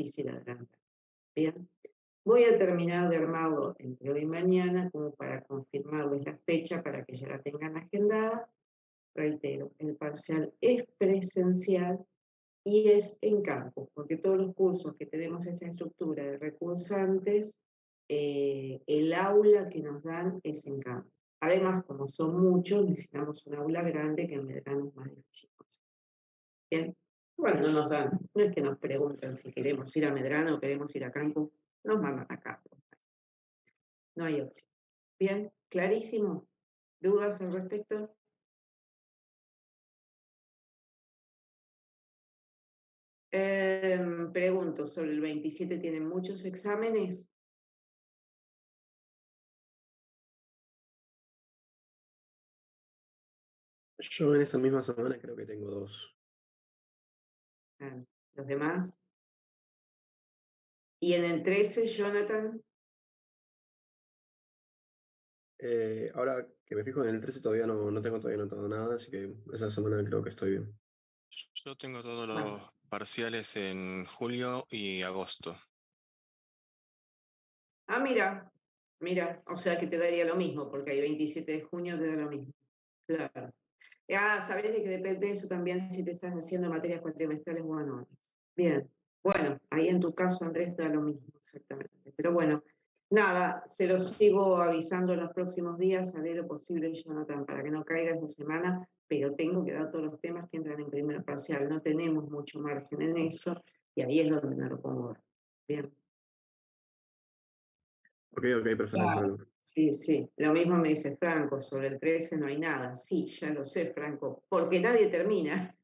difícil adelantar. Bien, voy a terminar de armarlo entre hoy y mañana como para confirmarles la fecha para que ya la tengan agendada. Reitero, el parcial es presencial y es en campus, porque todos los cursos que tenemos esa estructura de recursantes, el aula que nos dan es en campus. Además, como son muchos, necesitamos un aula grande que en verano es más difícil conseguir. Bien, bueno, no nos dan, no es que nos preguntan si queremos ir a Medrano o queremos ir a campus, nos mandan a campus. No hay opción. Bien, clarísimo. ¿Dudas al respecto? Pregunto, ¿sobre el 27 tienen muchos exámenes? Yo en esa misma semana creo que tengo dos. Ah, ¿los demás? ¿Y en el 13, Jonathan? Ahora que me fijo en el 13 todavía no tengo todavía anotado nada, así que esa semana creo que estoy bien. Yo tengo todos Bueno. los parciales en julio y agosto. Ah, mira, mira, o sea que te daría lo mismo, porque hay 27 de junio te da lo mismo. Claro. Ah, sabés de que depende de eso también si te estás haciendo materias cuatrimestrales o anuales. Bien, bueno, ahí en tu caso, Andrés, da lo mismo, exactamente. Pero bueno, nada, se lo sigo avisando en los próximos días, haré lo posible, Jonathan, para que no caiga esta semana, pero tengo que dar todos los temas que entran en primer parcial. No tenemos mucho margen en eso, y ahí es donde me lo pongo ahora. Bien. Ok, ok, perfecto, no hay Claro. problema. Sí, sí. Lo mismo me dice Franco, sobre el 13 no hay nada. Sí, ya lo sé, Franco, porque nadie termina.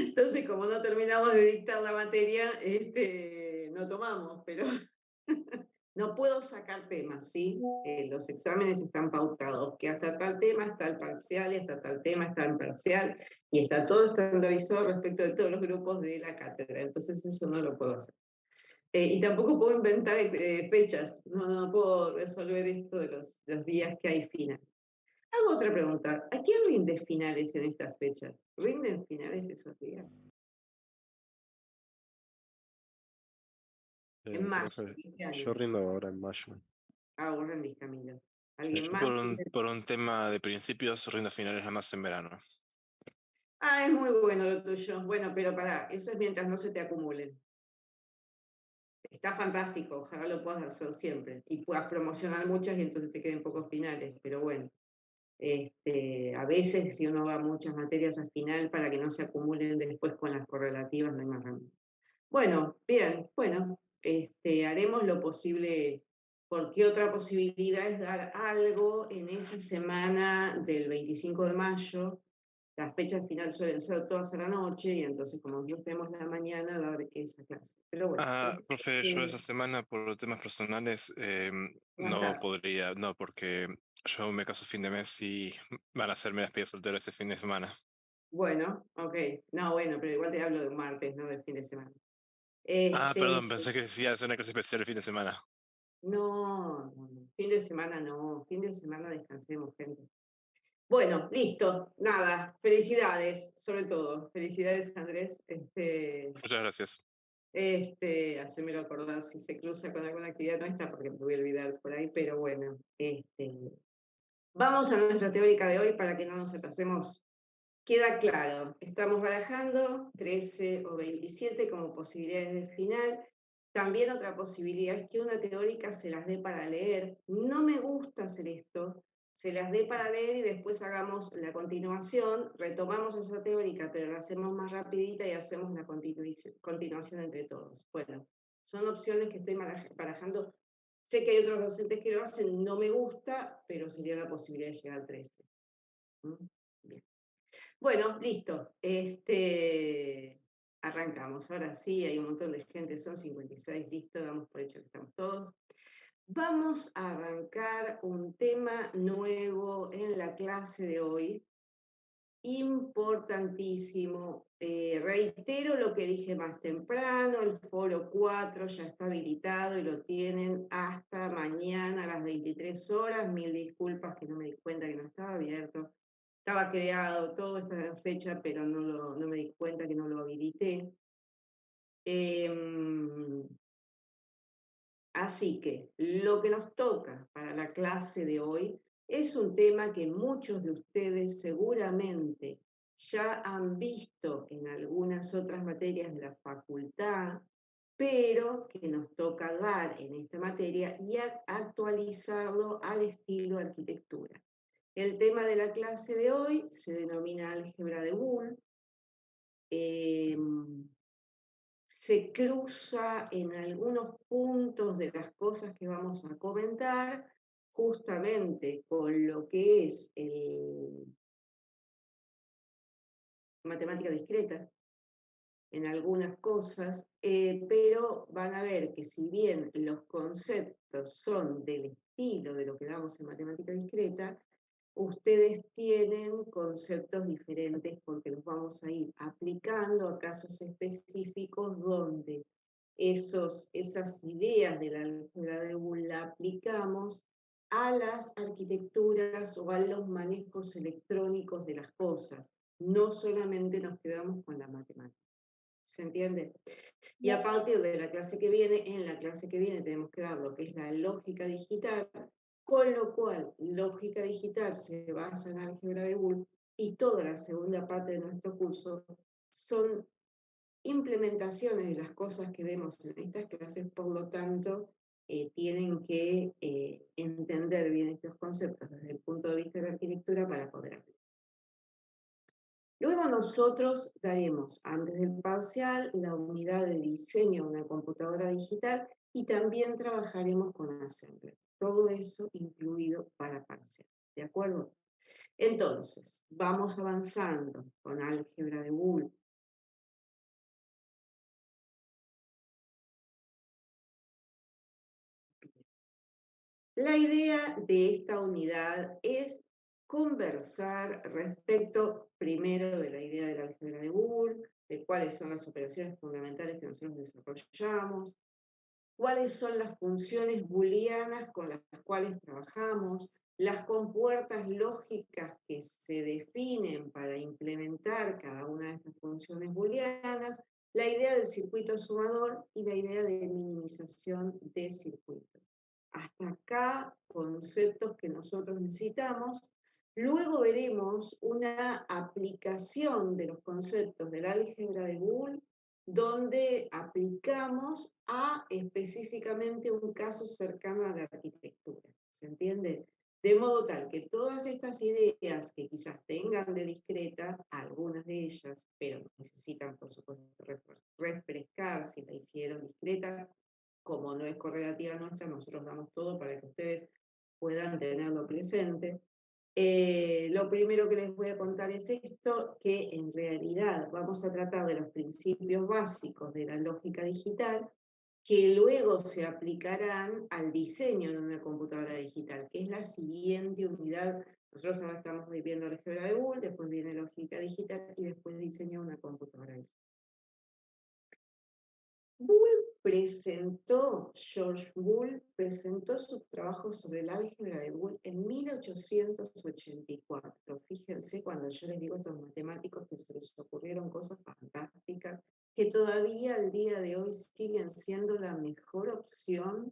Entonces, como no terminamos de dictar la materia, no tomamos, pero no puedo sacar temas, ¿sí? Los exámenes están pautados, que hasta tal tema está el parcial, y hasta tal tema está el parcial, y está todo estandarizado respecto de todos los grupos de la cátedra. Entonces, eso no lo puedo hacer. Y tampoco puedo inventar fechas, no puedo resolver esto de los días que hay final. Hago otra pregunta, ¿a quién rinde finales en estas fechas? ¿Rinden finales esos días? En mayo, Profe, ¿en qué yo año? rindo ahora en mayo. Ah, vos rendís, Camilo. ¿Alguien Yo más? por un tema de principios rindo finales nada más en verano. Ah, es muy bueno lo tuyo. Bueno, pero pará, eso es mientras no se te acumulen. Está fantástico, ojalá lo puedas hacer siempre y puedas promocionar muchas y entonces te queden pocos finales, pero bueno. A veces, si uno va a muchas materias al final para que no se acumulen después con las correlativas, no hay más remedio. Bueno, bien, bueno, haremos lo posible, porque otra posibilidad es dar algo en esa semana del 25 de mayo. Las fechas final suelen ser todas a la noche y entonces como nosotros tenemos la mañana, dar esa clase. Pero bueno, son Ah, profe, yo eh, esa semana por temas personales no no estás. podría, no, porque yo me caso fin de mes y van a hacerme las pies soltero ese fin de semana. Bueno, ok. No, bueno, pero igual te hablo de un martes, no del fin de semana. Ah, Este, perdón, pensé que decía hacer una clase especial el fin de semana. no, fin de semana no, fin de semana descansemos, gente. Bueno, listo, nada, felicidades, sobre todo, felicidades Andrés, Muchas gracias. hacémelo acordar si se cruza con alguna actividad nuestra, porque me voy a olvidar por ahí, pero bueno, vamos a nuestra teórica de hoy para que no nos atrasemos. Queda claro, estamos barajando 13 o 27 como posibilidades de final. También otra posibilidad es que una teórica se las dé para leer. No me gusta hacer esto, se las dé para leer y después hagamos la continuación, retomamos esa teórica, pero la hacemos más rapidita y hacemos la continuación entre todos. Bueno, son opciones que estoy barajando. Sé que hay otros docentes que lo hacen, no me gusta, pero sería la posibilidad de llegar al 13. ¿Mm? Bien. Bueno, listo. Arrancamos. Ahora sí, hay un montón de gente, son 56, listo, damos por hecho que estamos todos. Vamos a arrancar un tema nuevo en la clase de hoy, importantísimo. Reitero lo que dije más temprano, el foro 4 ya está habilitado y lo tienen hasta mañana a las 23 horas. Mil disculpas que no me di cuenta que no estaba abierto. Estaba creado todo esta fecha, pero no me di cuenta que no lo habilité. Así que lo que nos toca para la clase de hoy es un tema que muchos de ustedes seguramente ya han visto en algunas otras materias de la facultad, pero que nos toca dar en esta materia y actualizarlo al estilo arquitectura. El tema de la clase de hoy se denomina álgebra de Boole. Se cruza en algunos puntos de las cosas que vamos a comentar, justamente con lo que es matemática discreta, en algunas cosas, pero van a ver que si bien los conceptos son del estilo de lo que damos en matemática discreta, ustedes tienen conceptos diferentes porque los vamos a ir aplicando a casos específicos donde esas ideas de la álgebra de Boole la aplicamos a las arquitecturas o a los manejos electrónicos de las cosas. No solamente nos quedamos con la matemática. ¿Se entiende? Y a partir de la clase que viene, en la clase que viene tenemos que dar lo que es la lógica digital, con lo cual lógica digital se basa en álgebra de Boole y toda la segunda parte de nuestro curso son implementaciones de las cosas que vemos en estas clases, por lo tanto, tienen que entender bien estos conceptos desde el punto de vista de la arquitectura para poder aplicar. Luego nosotros daremos, antes del parcial, la unidad de diseño de una computadora digital y también trabajaremos con Assembler. Todo eso incluido para parcial, ¿de acuerdo? Entonces, vamos avanzando con álgebra de Boole. La idea de esta unidad es conversar respecto primero de la idea de la álgebra de Boole, de cuáles son las operaciones fundamentales que nosotros desarrollamos, cuáles son las funciones booleanas con las cuales trabajamos, las compuertas lógicas que se definen para implementar cada una de estas funciones booleanas, la idea del circuito sumador y la idea de minimización de circuitos. Hasta acá, conceptos que nosotros necesitamos. Luego veremos una aplicación de los conceptos del álgebra de Boole, donde aplicamos a específicamente un caso cercano a la arquitectura. ¿Se entiende? De modo tal que todas estas ideas que quizás tengan de discreta, algunas de ellas, pero necesitan, por supuesto, refrescar si la hicieron discreta, como no es correlativa nuestra, nosotros damos todo para que ustedes puedan tenerlo presente. Lo primero que les voy a contar es esto, que en realidad vamos a tratar de los principios básicos de la lógica digital, que luego se aplicarán al diseño de una computadora digital, que es la siguiente unidad. Nosotros ahora estamos viviendo la álgebra de Boole, después viene lógica digital y después diseño de una computadora digital. George Boole presentó su trabajo sobre el álgebra de Boole en 1884. Fíjense cuando yo les digo a estos matemáticos que se les ocurrieron cosas fantásticas, que todavía al día de hoy siguen siendo la mejor opción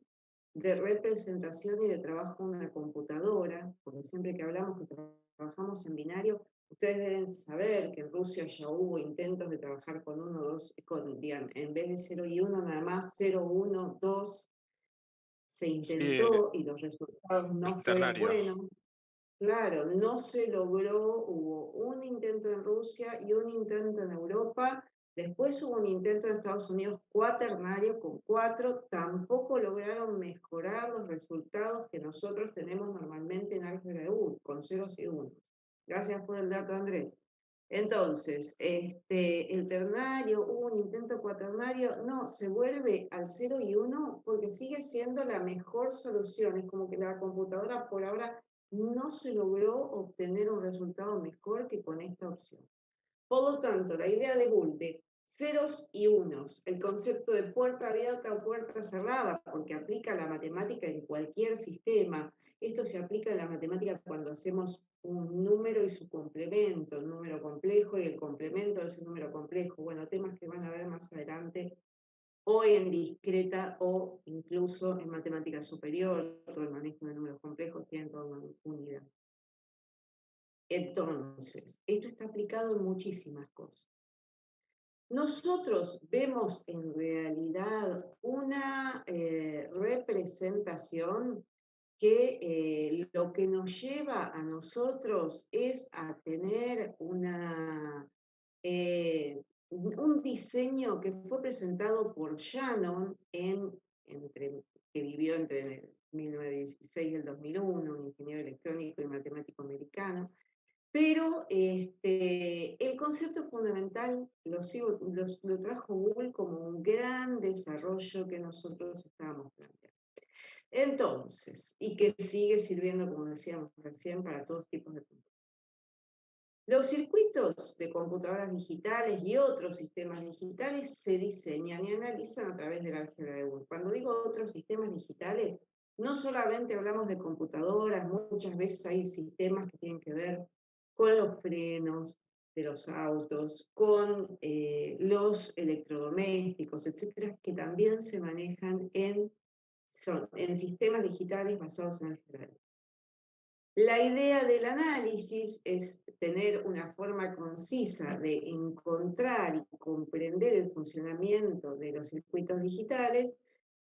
de representación y de trabajo en una computadora, porque siempre que hablamos que trabajamos en binario, ustedes deben saber que en Rusia ya hubo intentos de trabajar con 1, 2, digamos, en vez de 0 y 1, nada más 0, 1, 2, se intentó y los resultados no fueron ternario. buenos. Claro, no se logró, hubo un intento en Rusia y un intento en Europa, después hubo un intento en Estados Unidos cuaternario con 4, tampoco lograron mejorar los resultados que nosotros tenemos normalmente en álgebra de Boole, con ceros y unos. Gracias por el dato, Andrés. Entonces, el ternario, hubo un intento cuaternario, no, se vuelve al 0 y 1 porque sigue siendo la mejor solución. Es como que la computadora por ahora no se logró obtener un resultado mejor que con esta opción. Por lo tanto, la idea de Boole de ceros y unos, el concepto de puerta abierta o puerta cerrada, porque aplica la matemática en cualquier sistema. Esto se aplica en la matemática cuando hacemos un número y su complemento, un número complejo y el complemento de ese número complejo. Bueno, temas que van a ver más adelante o en discreta o incluso en matemática superior, todo el manejo de números complejos tiene toda una unidad. Entonces, esto está aplicado en muchísimas cosas. Nosotros vemos en realidad una representación que lo que nos lleva a nosotros es a tener un diseño que fue presentado por Shannon, que vivió entre el 1916 y el 2001, un ingeniero electrónico y matemático americano. Pero el concepto fundamental lo trajo Google como un gran desarrollo que nosotros estábamos planteando. Entonces, y que sigue sirviendo, como decíamos recién, para todos tipos de computadoras. Los circuitos de computadoras digitales y otros sistemas digitales se diseñan y analizan a través del álgebra de Boole. Cuando digo otros sistemas digitales, no solamente hablamos de computadoras, muchas veces hay sistemas que tienen que ver con los frenos de los autos, con los electrodomésticos, etcétera, que también se manejan en sistemas digitales basados en álgebra. La idea del análisis es tener una forma concisa de encontrar y comprender el funcionamiento de los circuitos digitales,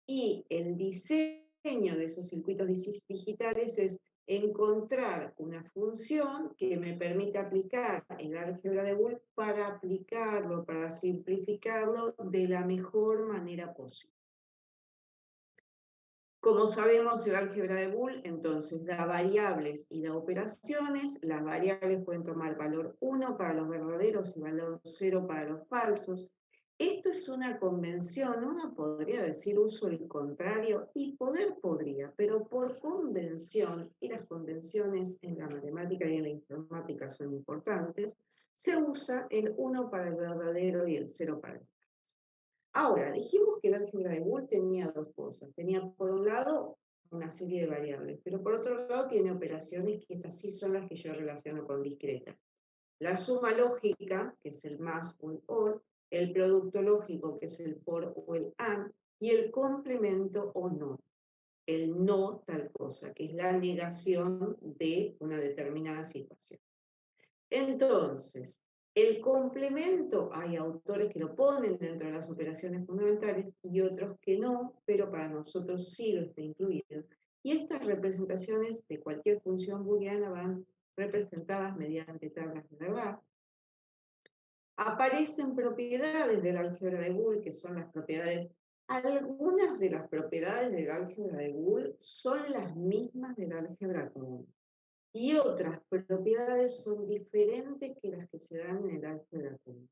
y el diseño de esos circuitos digitales es encontrar una función que me permita aplicar el álgebra de Boole para aplicarlo, para simplificarlo de la mejor manera posible. Como sabemos, el álgebra de Boole entonces da variables y da operaciones. Las variables pueden tomar valor 1 para los verdaderos y valor 0 para los falsos. Esto es una convención, uno podría decir uso el contrario, y podría, pero por convención, y las convenciones en la matemática y en la informática son importantes, se usa el 1 para el verdadero y el 0 para el falso. Ahora, dijimos que el álgebra de Boole tenía dos cosas. Tenía, por un lado, una serie de variables, pero por otro lado tiene operaciones que estas sí son las que yo relaciono con discreta. La suma lógica, que es el más o el or, el producto lógico, que es el por o el and, y el complemento o no, el no tal cosa, que es la negación de una determinada situación. Entonces, el complemento, hay autores que lo ponen dentro de las operaciones fundamentales y otros que no, pero para nosotros sí lo está incluido. Y estas representaciones de cualquier función booleana van representadas mediante tablas de Lagarde. Aparecen propiedades del álgebra de Boole, que son las propiedades. Algunas de las propiedades del álgebra de Boole son las mismas del álgebra común. Y otras propiedades son diferentes que las que se dan en el álgebra común.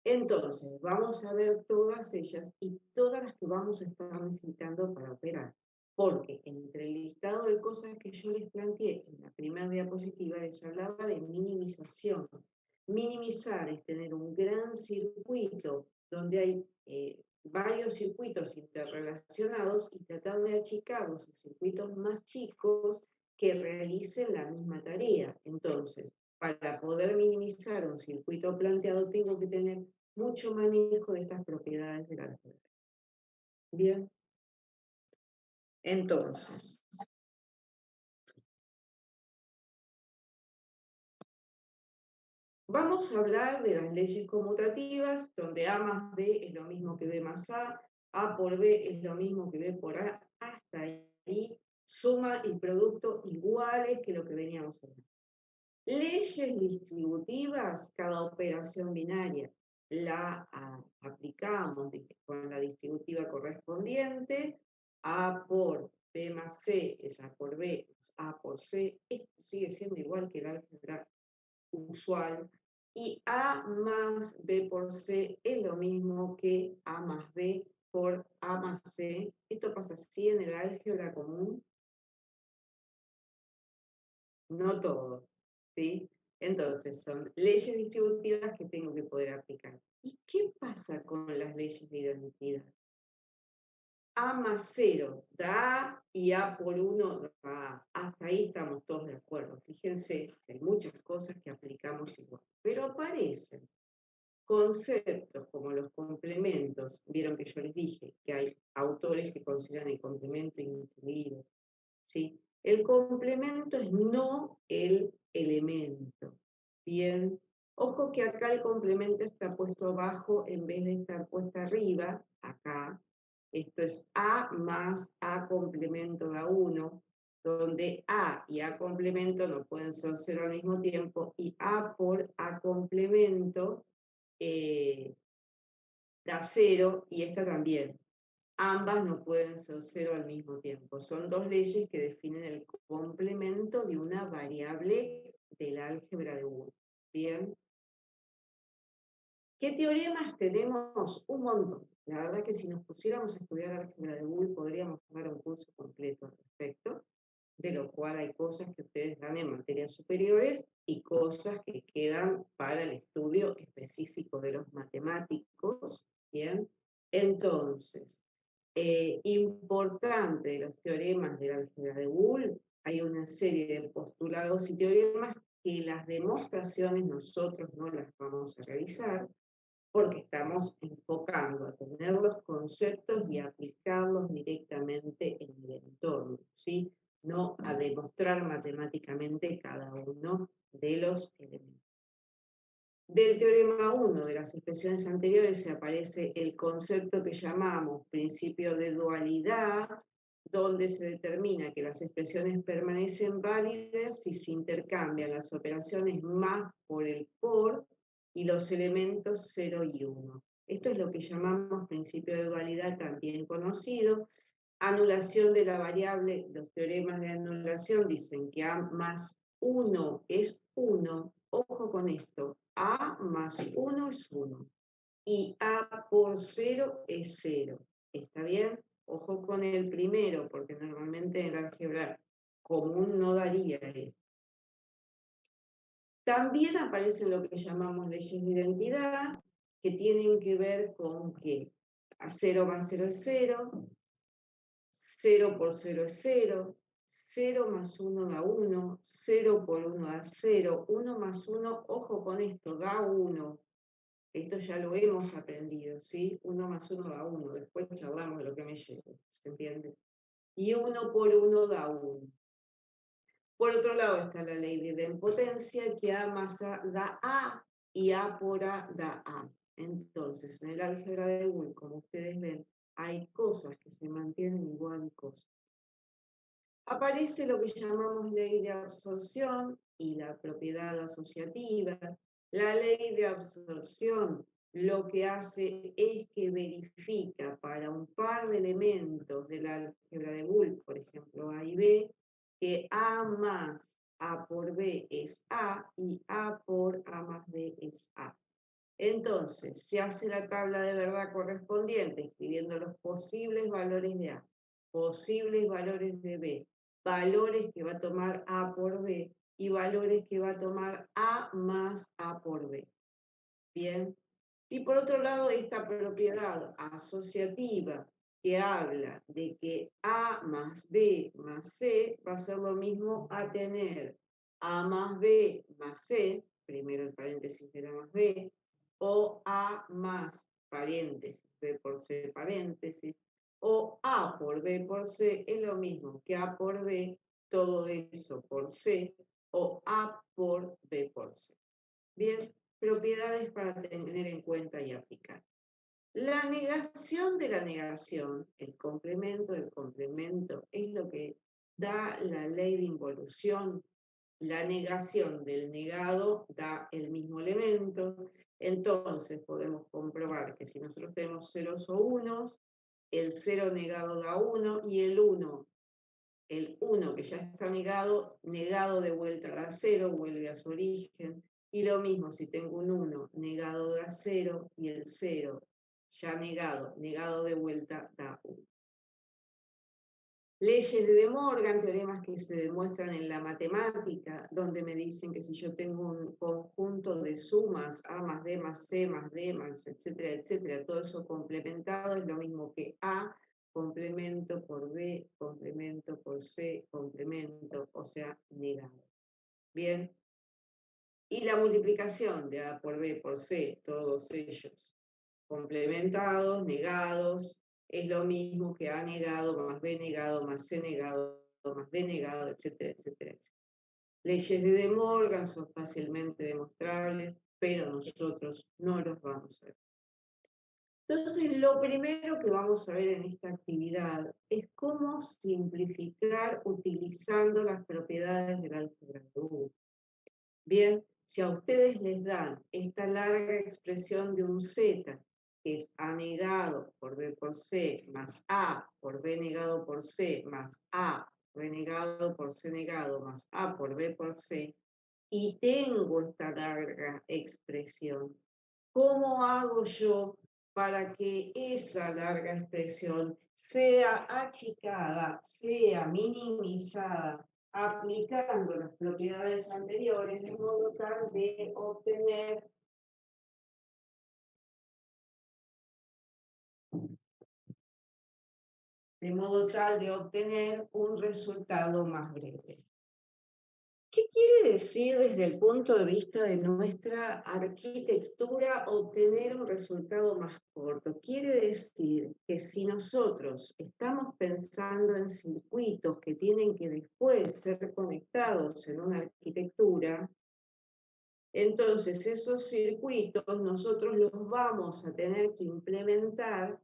Entonces, vamos a ver todas ellas y todas las que vamos a estar necesitando para operar. Porque entre el listado de cosas que yo les planteé en la primera diapositiva, les hablaba de minimización. Minimizar es tener un gran circuito donde hay varios circuitos interrelacionados y tratar de achicarlos a circuitos más chicos que realicen la misma tarea. Entonces, para poder minimizar un circuito planteado, tengo que tener mucho manejo de estas propiedades del álgebra. Bien. Entonces, vamos a hablar de las leyes conmutativas, donde A más B es lo mismo que B más A por B es lo mismo que B por A, hasta ahí, suma y producto iguales que lo que veníamos hablando. Leyes distributivas, cada operación binaria la aplicamos con la distributiva correspondiente. A por B más C es A por B, es A por C. Esto sigue siendo igual que el álgebra usual. Y A más B por C es lo mismo que A más B por A más C. Esto pasa así en el álgebra común. No todo, ¿sí? Entonces, son leyes distributivas que tengo que poder aplicar. ¿Y qué pasa con las leyes de identidad? A más 0 da A y A por 1 da A. Hasta ahí estamos todos de acuerdo. Fíjense que hay muchas cosas que aplicamos igual, pero aparecen Conceptos como los complementos, vieron que yo les dije que hay autores que consideran el complemento incluido, ¿sí? El complemento es no el elemento, ¿bien? Ojo que acá el complemento está puesto abajo en vez de estar puesto arriba, acá. Esto es A más A complemento da 1, donde A y A complemento no pueden ser cero al mismo tiempo, y A por A complemento da 0 y esta también. Ambas no pueden ser cero al mismo tiempo. Son dos leyes que definen el complemento de una variable del álgebra de Boole. Bien. ¿Qué teoremas tenemos? Un montón. La verdad que si nos pusiéramos a estudiar álgebra de Boole podríamos dar un curso completo al respecto, de lo cual hay cosas que ustedes dan en materias superiores y cosas que quedan para el estudio específico de los matemáticos. Bien. Entonces, importante de los teoremas de la álgebra de Boole, hay una serie de postulados y teoremas que las demostraciones nosotros no las vamos a realizar porque estamos enfocando a tener los conceptos y aplicarlos directamente en el entorno, ¿sí? No a demostrar matemáticamente cada uno de los elementos. Del teorema 1 de las expresiones anteriores se aparece el concepto que llamamos principio de dualidad, donde se determina que las expresiones permanecen válidas si se intercambian las operaciones más por el por y los elementos 0 y 1. Esto es lo que llamamos principio de dualidad, también conocido. Anulación de la variable, los teoremas de anulación dicen que A más 1 es 1, ojo con esto, A más 1 es 1 y A por 0 es 0. ¿Está bien? Ojo con el primero, porque normalmente en el álgebra común no daría esto. También aparecen lo que llamamos leyes de identidad, que tienen que ver con que a 0 más 0 es 0, 0 por 0 es 0, 0 más 1 da 1, 0 por 1 da 0, 1 más 1, ojo con esto, da 1. Esto ya lo hemos aprendido, ¿sí? 1 más 1 da 1, después charlamos de lo que me lleve, ¿se entiende? Y 1 por 1 da 1. Por otro lado está la ley de idempotencia, que A más A da A y A por A da A. Entonces, en el álgebra de Boole, como ustedes ven, hay cosas que se mantienen igual y cosas. Aparece lo que llamamos ley de absorción y la propiedad asociativa. La ley de absorción lo que hace es que verifica para un par de elementos del álgebra de Boole, por ejemplo A y B, que A más A por B es A y A por A más B es A. Entonces, se hace la tabla de verdad correspondiente, escribiendo los posibles valores de A, posibles valores de B, valores que va a tomar A por B y valores que va a tomar A más A por B. Bien. Y por otro lado, esta propiedad asociativa que habla de que A más B más C va a ser lo mismo a tener A más B más C, primero el paréntesis de la más B, o A más paréntesis, B por C paréntesis, o A por B por C es lo mismo que A por B, todo eso por C, o A por B por C. Bien, propiedades para tener en cuenta y aplicar. La negación de la negación, el complemento del complemento, es lo que da la ley de involución. La negación del negado da el mismo elemento. Entonces podemos comprobar que si nosotros tenemos ceros o unos, el 0 negado da 1 y el 1 que ya está negado de vuelta da 0, vuelve a su origen. Y lo mismo si tengo un 1 negado da 0 y el 0 ya negado de vuelta da 1. Leyes de De Morgan, teoremas que se demuestran en la matemática, donde me dicen que si yo tengo un conjunto de sumas, A más B más C más D más, etcétera, etcétera, todo eso complementado es lo mismo que A complemento por B, complemento por C, complemento, o sea, negado. Bien. Y la multiplicación de A por B por C, todos ellos complementados, negados, es lo mismo que A negado más B negado más C negado más D negado, etcétera, etcétera, etcétera. Leyes de De Morgan son fácilmente demostrables, pero nosotros no los vamos a ver. Entonces, lo primero que vamos a ver en esta actividad es cómo simplificar utilizando las propiedades del álgebra de U. Bien, si a ustedes les dan esta larga expresión de un z, que es A negado por B por C, más A por B negado por C, más A B negado por C negado, más A por B por C, y tengo esta larga expresión, ¿cómo hago yo para que esa larga expresión sea achicada, sea minimizada, aplicando las propiedades anteriores, de modo tal de obtener un resultado más breve? ¿Qué quiere decir desde el punto de vista de nuestra arquitectura obtener un resultado más corto? Quiere decir que si nosotros estamos pensando en circuitos que tienen que después ser conectados en una arquitectura, entonces esos circuitos nosotros los vamos a tener que implementar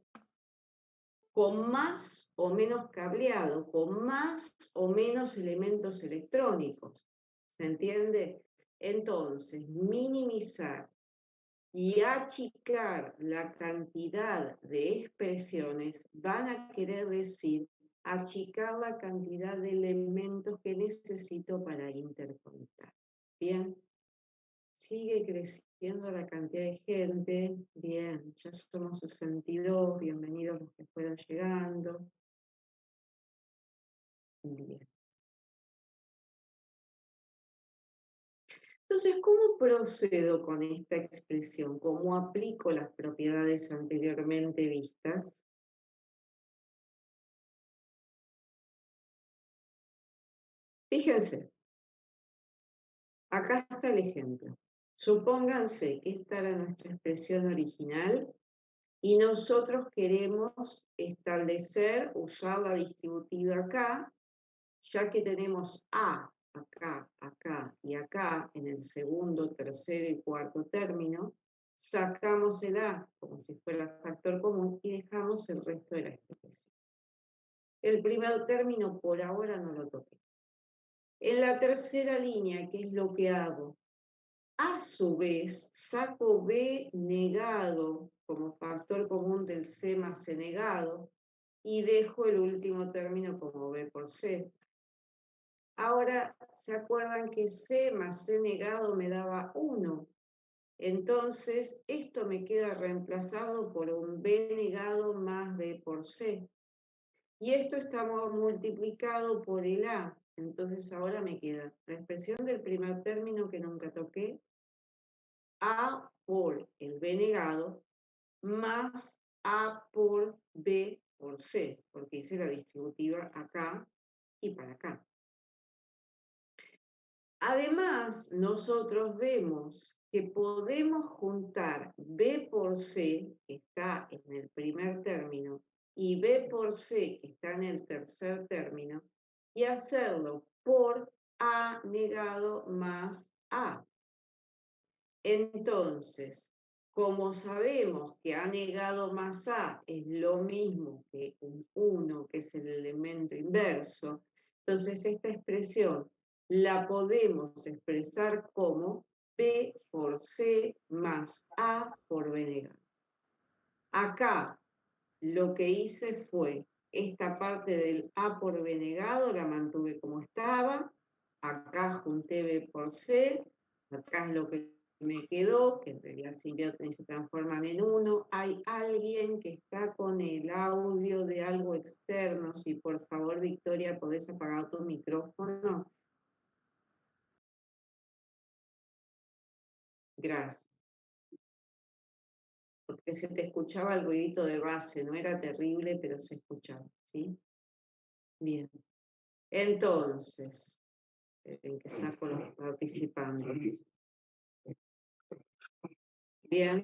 con más o menos cableado, con más o menos elementos electrónicos. ¿Se entiende? Entonces, minimizar y achicar la cantidad de expresiones van a querer decir achicar la cantidad de elementos que necesito para interconectar. Bien, sigue creciendo la cantidad de gente. Bien, ya somos 62, bienvenidos los que fueron llegando. Bien. Entonces, ¿cómo procedo con esta expresión? ¿Cómo aplico las propiedades anteriormente vistas? Fíjense, acá está el ejemplo. Supónganse que esta era nuestra expresión original y nosotros queremos establecer, usar la distributiva acá, ya que tenemos A acá, acá y acá en el segundo, tercero y cuarto término, sacamos el A como si fuera factor común y dejamos el resto de la expresión. El primer término por ahora no lo toqué. En la tercera línea, ¿qué es lo que hago? A su vez, saco B negado como factor común del C más C negado y dejo el último término como B por C. Ahora, ¿se acuerdan que C más C negado me daba 1? Entonces, esto me queda reemplazado por un B negado más B por C. Y esto está multiplicado por el A. Entonces, ahora me queda la expresión del primer término que nunca toqué, A por el B negado, más A por B por C, porque hice la distributiva acá y para acá. Además, nosotros vemos que podemos juntar B por C, que está en el primer término, y B por C, que está en el tercer término, y hacerlo por A negado más A. Entonces, como sabemos que A negado más A es lo mismo que un 1, que es el elemento inverso, entonces esta expresión la podemos expresar como B por C más A por B negado. Acá lo que hice fue esta parte del A por B negado, la mantuve como estaba, acá junté B por C, acá es lo que me quedó, que en realidad simbióticos se transforman en 1. Hay alguien que está con el audio de algo externo. Si por favor, Victoria, podés apagar tu micrófono. Gracias. Porque se te escuchaba el ruidito de base, no era terrible, pero se escuchaba, ¿sí? Bien. Entonces, en que saco los participantes. Bien.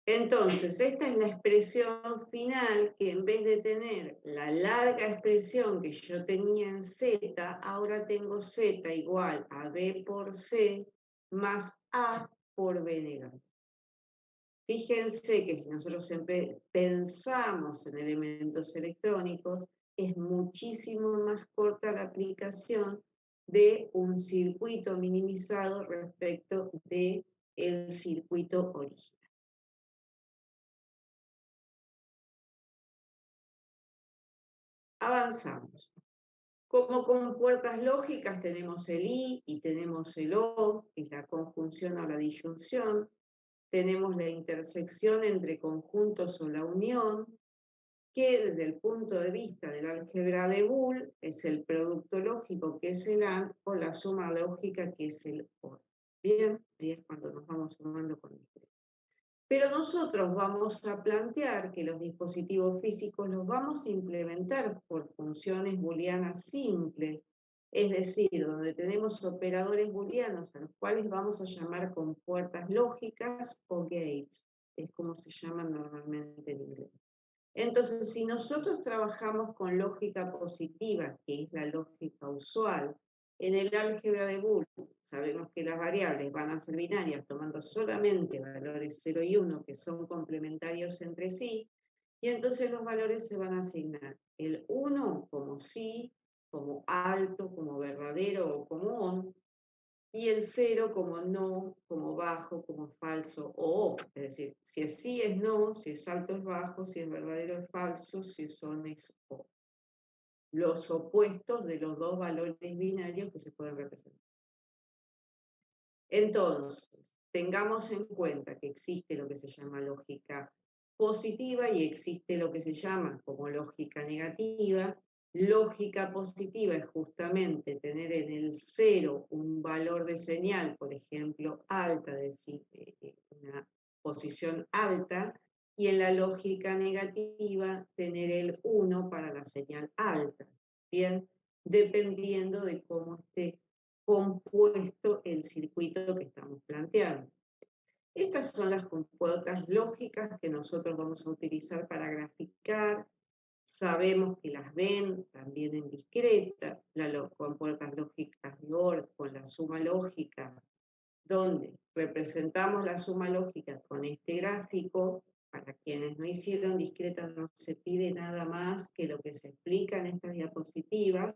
Entonces, esta es la expresión final que en vez de tener la larga expresión que yo tenía en Z, ahora tengo Z igual a B por C más A por B negativo. Fíjense que si nosotros siempre pensamos en elementos electrónicos, es muchísimo más corta la aplicación de un circuito minimizado respecto del circuito original. Avanzamos. Como compuertas lógicas tenemos el I y tenemos el O, que es la conjunción o la disyunción. Tenemos la intersección entre conjuntos o la unión, que desde el punto de vista del álgebra de Boole es el producto lógico, que es el AND, o la suma lógica, que es el OR. Bien, ahí es cuando nos vamos sumando con discreto. Pero nosotros vamos a plantear que los dispositivos físicos los vamos a implementar por funciones booleanas simples, es decir, donde tenemos operadores booleanos a los cuales vamos a llamar compuertas lógicas o gates, es como se llaman normalmente en inglés. Entonces, si nosotros trabajamos con lógica positiva, que es la lógica usual, en el álgebra de Boole sabemos que las variables van a ser binarias tomando solamente valores 0 y 1 que son complementarios entre sí, y entonces los valores se van a asignar el 1 como sí, como alto, como verdadero o como on, y el 0 como no, como bajo, como falso o off. Es decir, si es sí es no, si es alto es bajo, si es verdadero es falso, si es on es off. Los opuestos de los dos valores binarios que se pueden representar. Entonces, tengamos en cuenta que existe lo que se llama lógica positiva y existe lo que se llama como lógica negativa. Lógica positiva es justamente tener en el 0 un valor de señal, por ejemplo, alta, es decir, una posición alta, y en la lógica negativa tener el 1 para la señal alta. Bien, dependiendo de cómo esté compuesto el circuito que estamos planteando. Estas son las compuertas lógicas que nosotros vamos a utilizar para graficar. Sabemos que las ven también en discreta, las compuertas lógicas de OR con la suma lógica, donde representamos la suma lógica con este gráfico. Para quienes no hicieron discreta no se pide nada más que lo que se explica en estas diapositivas.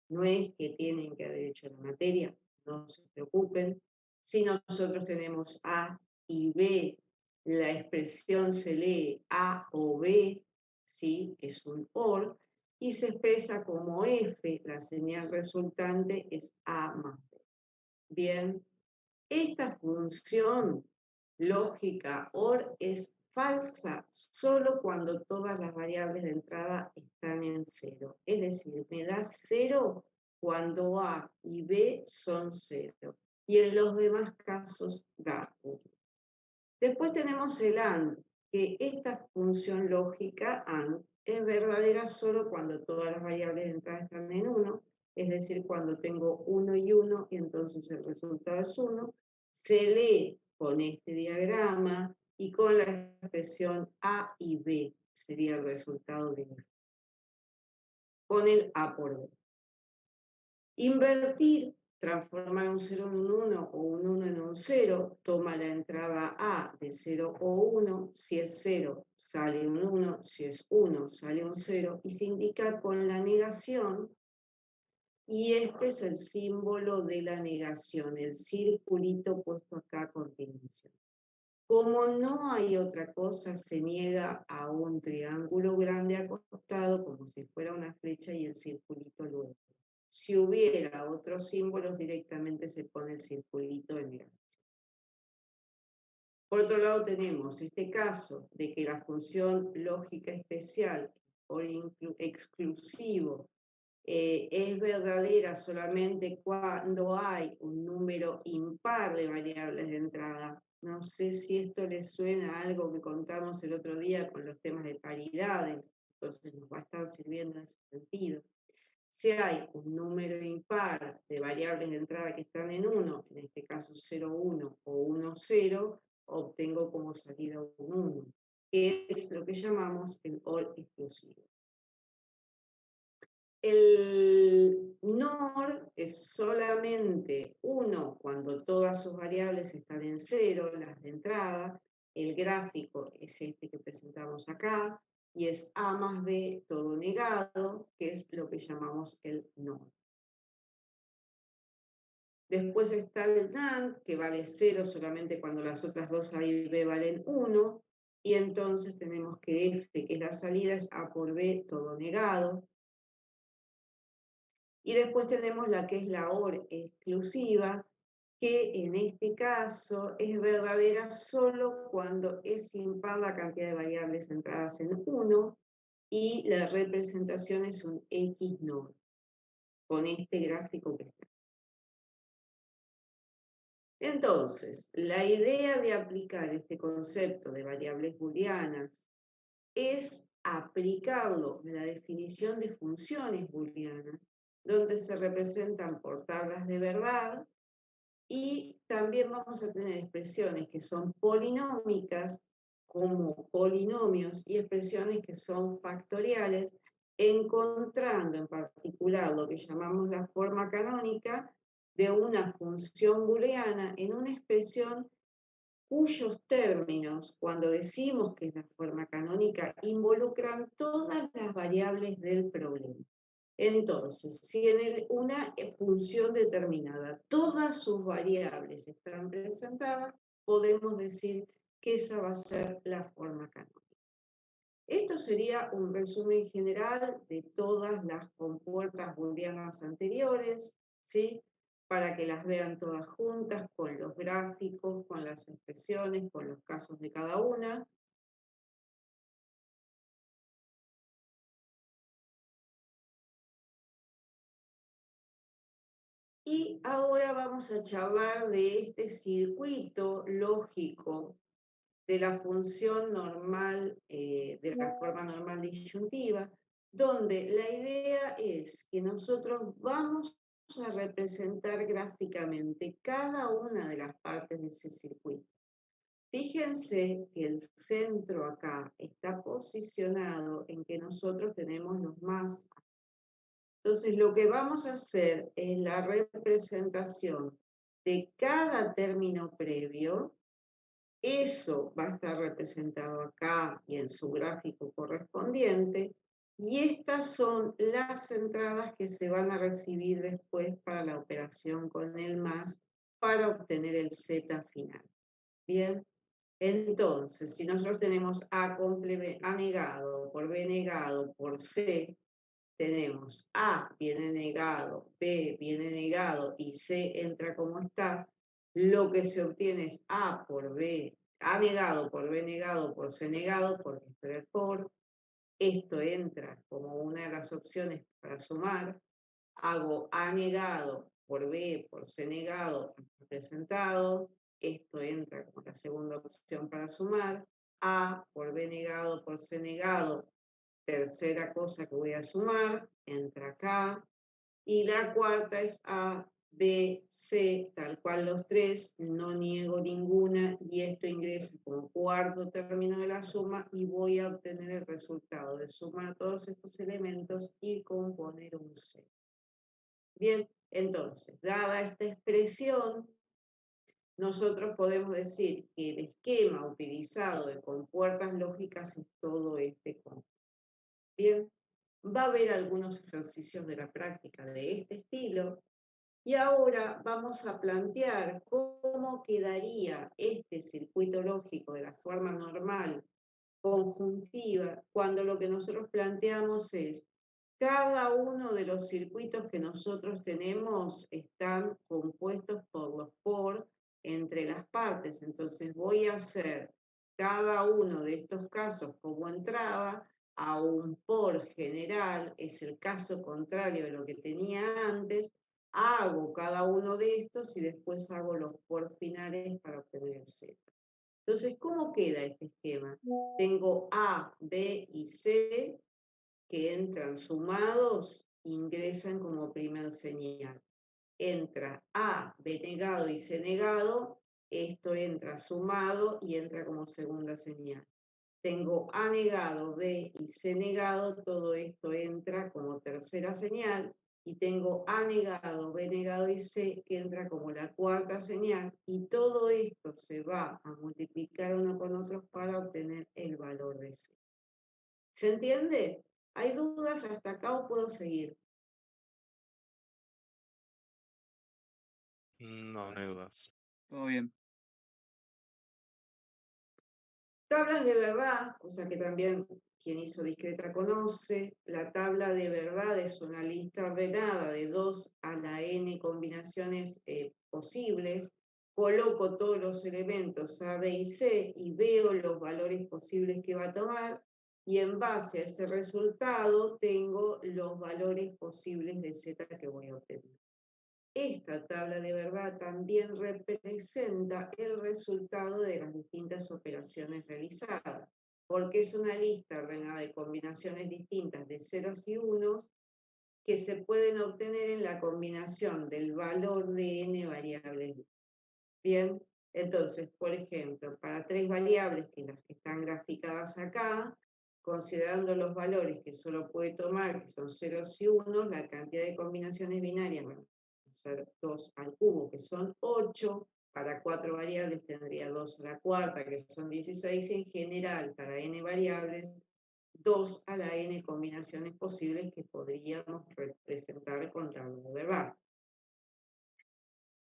No es que tienen que haber hecho la materia, no se preocupen. Si nosotros tenemos A y B, la expresión se lee A o B, ¿sí? Es un OR, y se expresa como F, la señal resultante es A más B. Bien, esta función lógica OR es falsa solo cuando todas las variables de entrada están en 0. Es decir, me da 0 cuando A y B son 0. Y en los demás casos da 1. Después tenemos el AND, que esta función lógica AND es verdadera solo cuando todas las variables de entrada están en 1, es decir, cuando tengo 1 y 1 y entonces el resultado es 1, se lee con este diagrama y con la expresión A y B sería el resultado de F, con el A por B. Invertir, transformar un 0 en un 1 o un 1 en un 0, toma la entrada A de 0 o 1, si es 0 sale un 1, si es 1 sale un 0, y se indica con la negación, y este es el símbolo de la negación, el circulito puesto acá a continuación. Como no hay otra cosa, se niega a un triángulo grande acostado, como si fuera una flecha, y el circulito luego. Si hubiera otros símbolos, directamente se pone el circulito de negación. Por otro lado, tenemos este caso de que la función lógica especial o exclusivo es verdadera solamente cuando hay un número impar de variables de entrada. No sé si esto les suena a algo que contamos el otro día con los temas de paridades, entonces nos va a estar sirviendo en ese sentido. Si hay un número impar de variables de entrada que están en 1, en este caso 0, 1 o 1, 0, obtengo como salida un 1, que es lo que llamamos el OR exclusivo. El NOR es solamente 1 cuando todas sus variables están en 0, las de entrada. El gráfico es este que presentamos acá, y es A más B todo negado, que es lo que llamamos el NOR. Después está el NAND, que vale 0 solamente cuando las otras dos A y B valen 1, y entonces tenemos que F, que es la salida, es A por B todo negado. Y después tenemos la que es la OR exclusiva, que en este caso es verdadera solo cuando es impar la cantidad de variables entradas en 1 y la representación es un XNOR, con este gráfico que está. Entonces, la idea de aplicar este concepto de variables booleanas es aplicarlo en la definición de funciones booleanas, donde se representan por tablas de verdad, y también vamos a tener expresiones que son polinómicas, como polinomios, y expresiones que son factoriales, encontrando en particular lo que llamamos la forma canónica de una función booleana en una expresión cuyos términos, cuando decimos que es la forma canónica, involucran todas las variables del problema. Entonces, si en una función determinada todas sus variables están presentadas, podemos decir que esa va a ser la forma canónica. Esto sería un resumen general de todas las compuertas booleanas anteriores, ¿sí? Para que las vean todas juntas, con los gráficos, con las expresiones, con los casos de cada una. Y ahora vamos a charlar de este circuito lógico de la función normal, de la forma normal disyuntiva, donde la idea es que nosotros vamos a representar gráficamente cada una de las partes de ese circuito. Fíjense que el centro acá está posicionado en que nosotros tenemos los más. Entonces, lo que vamos a hacer es la representación de cada término previo. Eso va a estar representado acá y en su gráfico correspondiente. Y estas son las entradas que se van a recibir después para la operación con el más para obtener el Z final. Bien, entonces, si nosotros tenemos A negado por B negado por C, tenemos A viene negado, B viene negado y C entra como está, lo que se obtiene es A por B, A negado por B negado por C negado, porque esto es por, esto entra como una de las opciones para sumar, hago A negado por B por C negado representado, esto entra como la segunda opción para sumar, A por B negado por C negado, tercera cosa que voy a sumar, entra acá, y la cuarta es A, B, C, tal cual los tres, no niego ninguna, y esto ingresa como cuarto término de la suma, y voy a obtener el resultado de sumar todos estos elementos y componer un C. Bien, entonces, dada esta expresión, nosotros podemos decir que el esquema utilizado de compuertas lógicas es todo este conjunto. Bien, va a haber algunos ejercicios de la práctica de este estilo, y ahora vamos a plantear cómo quedaría este circuito lógico de la forma normal conjuntiva cuando lo que nosotros planteamos es cada uno de los circuitos que nosotros tenemos están compuestos por los por entre las partes. Entonces voy a hacer cada uno de estos casos como entrada a un por general, es el caso contrario de lo que tenía antes, hago cada uno de estos y después hago los por finales para obtener el Z. Entonces, ¿cómo queda este esquema? Tengo A, B y C que entran sumados ingresan como primer señal. Entra A, B negado y C negado, esto entra sumado y entra como segunda señal. Tengo A negado, B y C negado, todo esto entra como tercera señal, y tengo A negado, B negado y C que entra como la cuarta señal, y todo esto se va a multiplicar uno con otro para obtener el valor de C. ¿Se entiende? ¿Hay dudas hasta acá o puedo seguir? No, no hay dudas. Todo bien. Tablas de verdad, o sea que también quien hizo discreta conoce, la tabla de verdad es una lista ordenada de 2 a la n combinaciones posibles, coloco todos los elementos A, B y C y veo los valores posibles que va a tomar, y en base a ese resultado tengo los valores posibles de Z que voy a obtener. Esta tabla de verdad también representa el resultado de las distintas operaciones realizadas, porque es una lista ordenada de combinaciones distintas de ceros y unos que se pueden obtener en la combinación del valor de n variables. Bien, entonces, por ejemplo, para 3 variables, que las que están graficadas acá, considerando los valores que solo puede tomar, que son ceros y unos, la cantidad de combinaciones binarias van a ser 2 al cubo, que son 8. Para 4 variables tendría 2 a la cuarta, que son 16. En general, para n variables, 2 a la n combinaciones posibles que podríamos representar con tabla de verdad.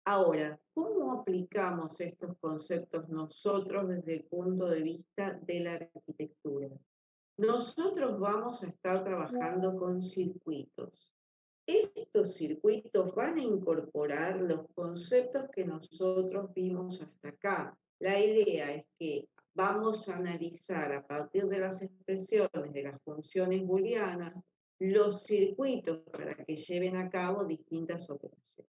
Ahora, ¿cómo aplicamos estos conceptos nosotros desde el punto de vista de la arquitectura? Nosotros vamos a estar trabajando con circuitos. Estos circuitos van a incorporar los conceptos que nosotros vimos hasta acá. La idea es que vamos a analizar a partir de las expresiones de las funciones booleanas los circuitos para que lleven a cabo distintas operaciones.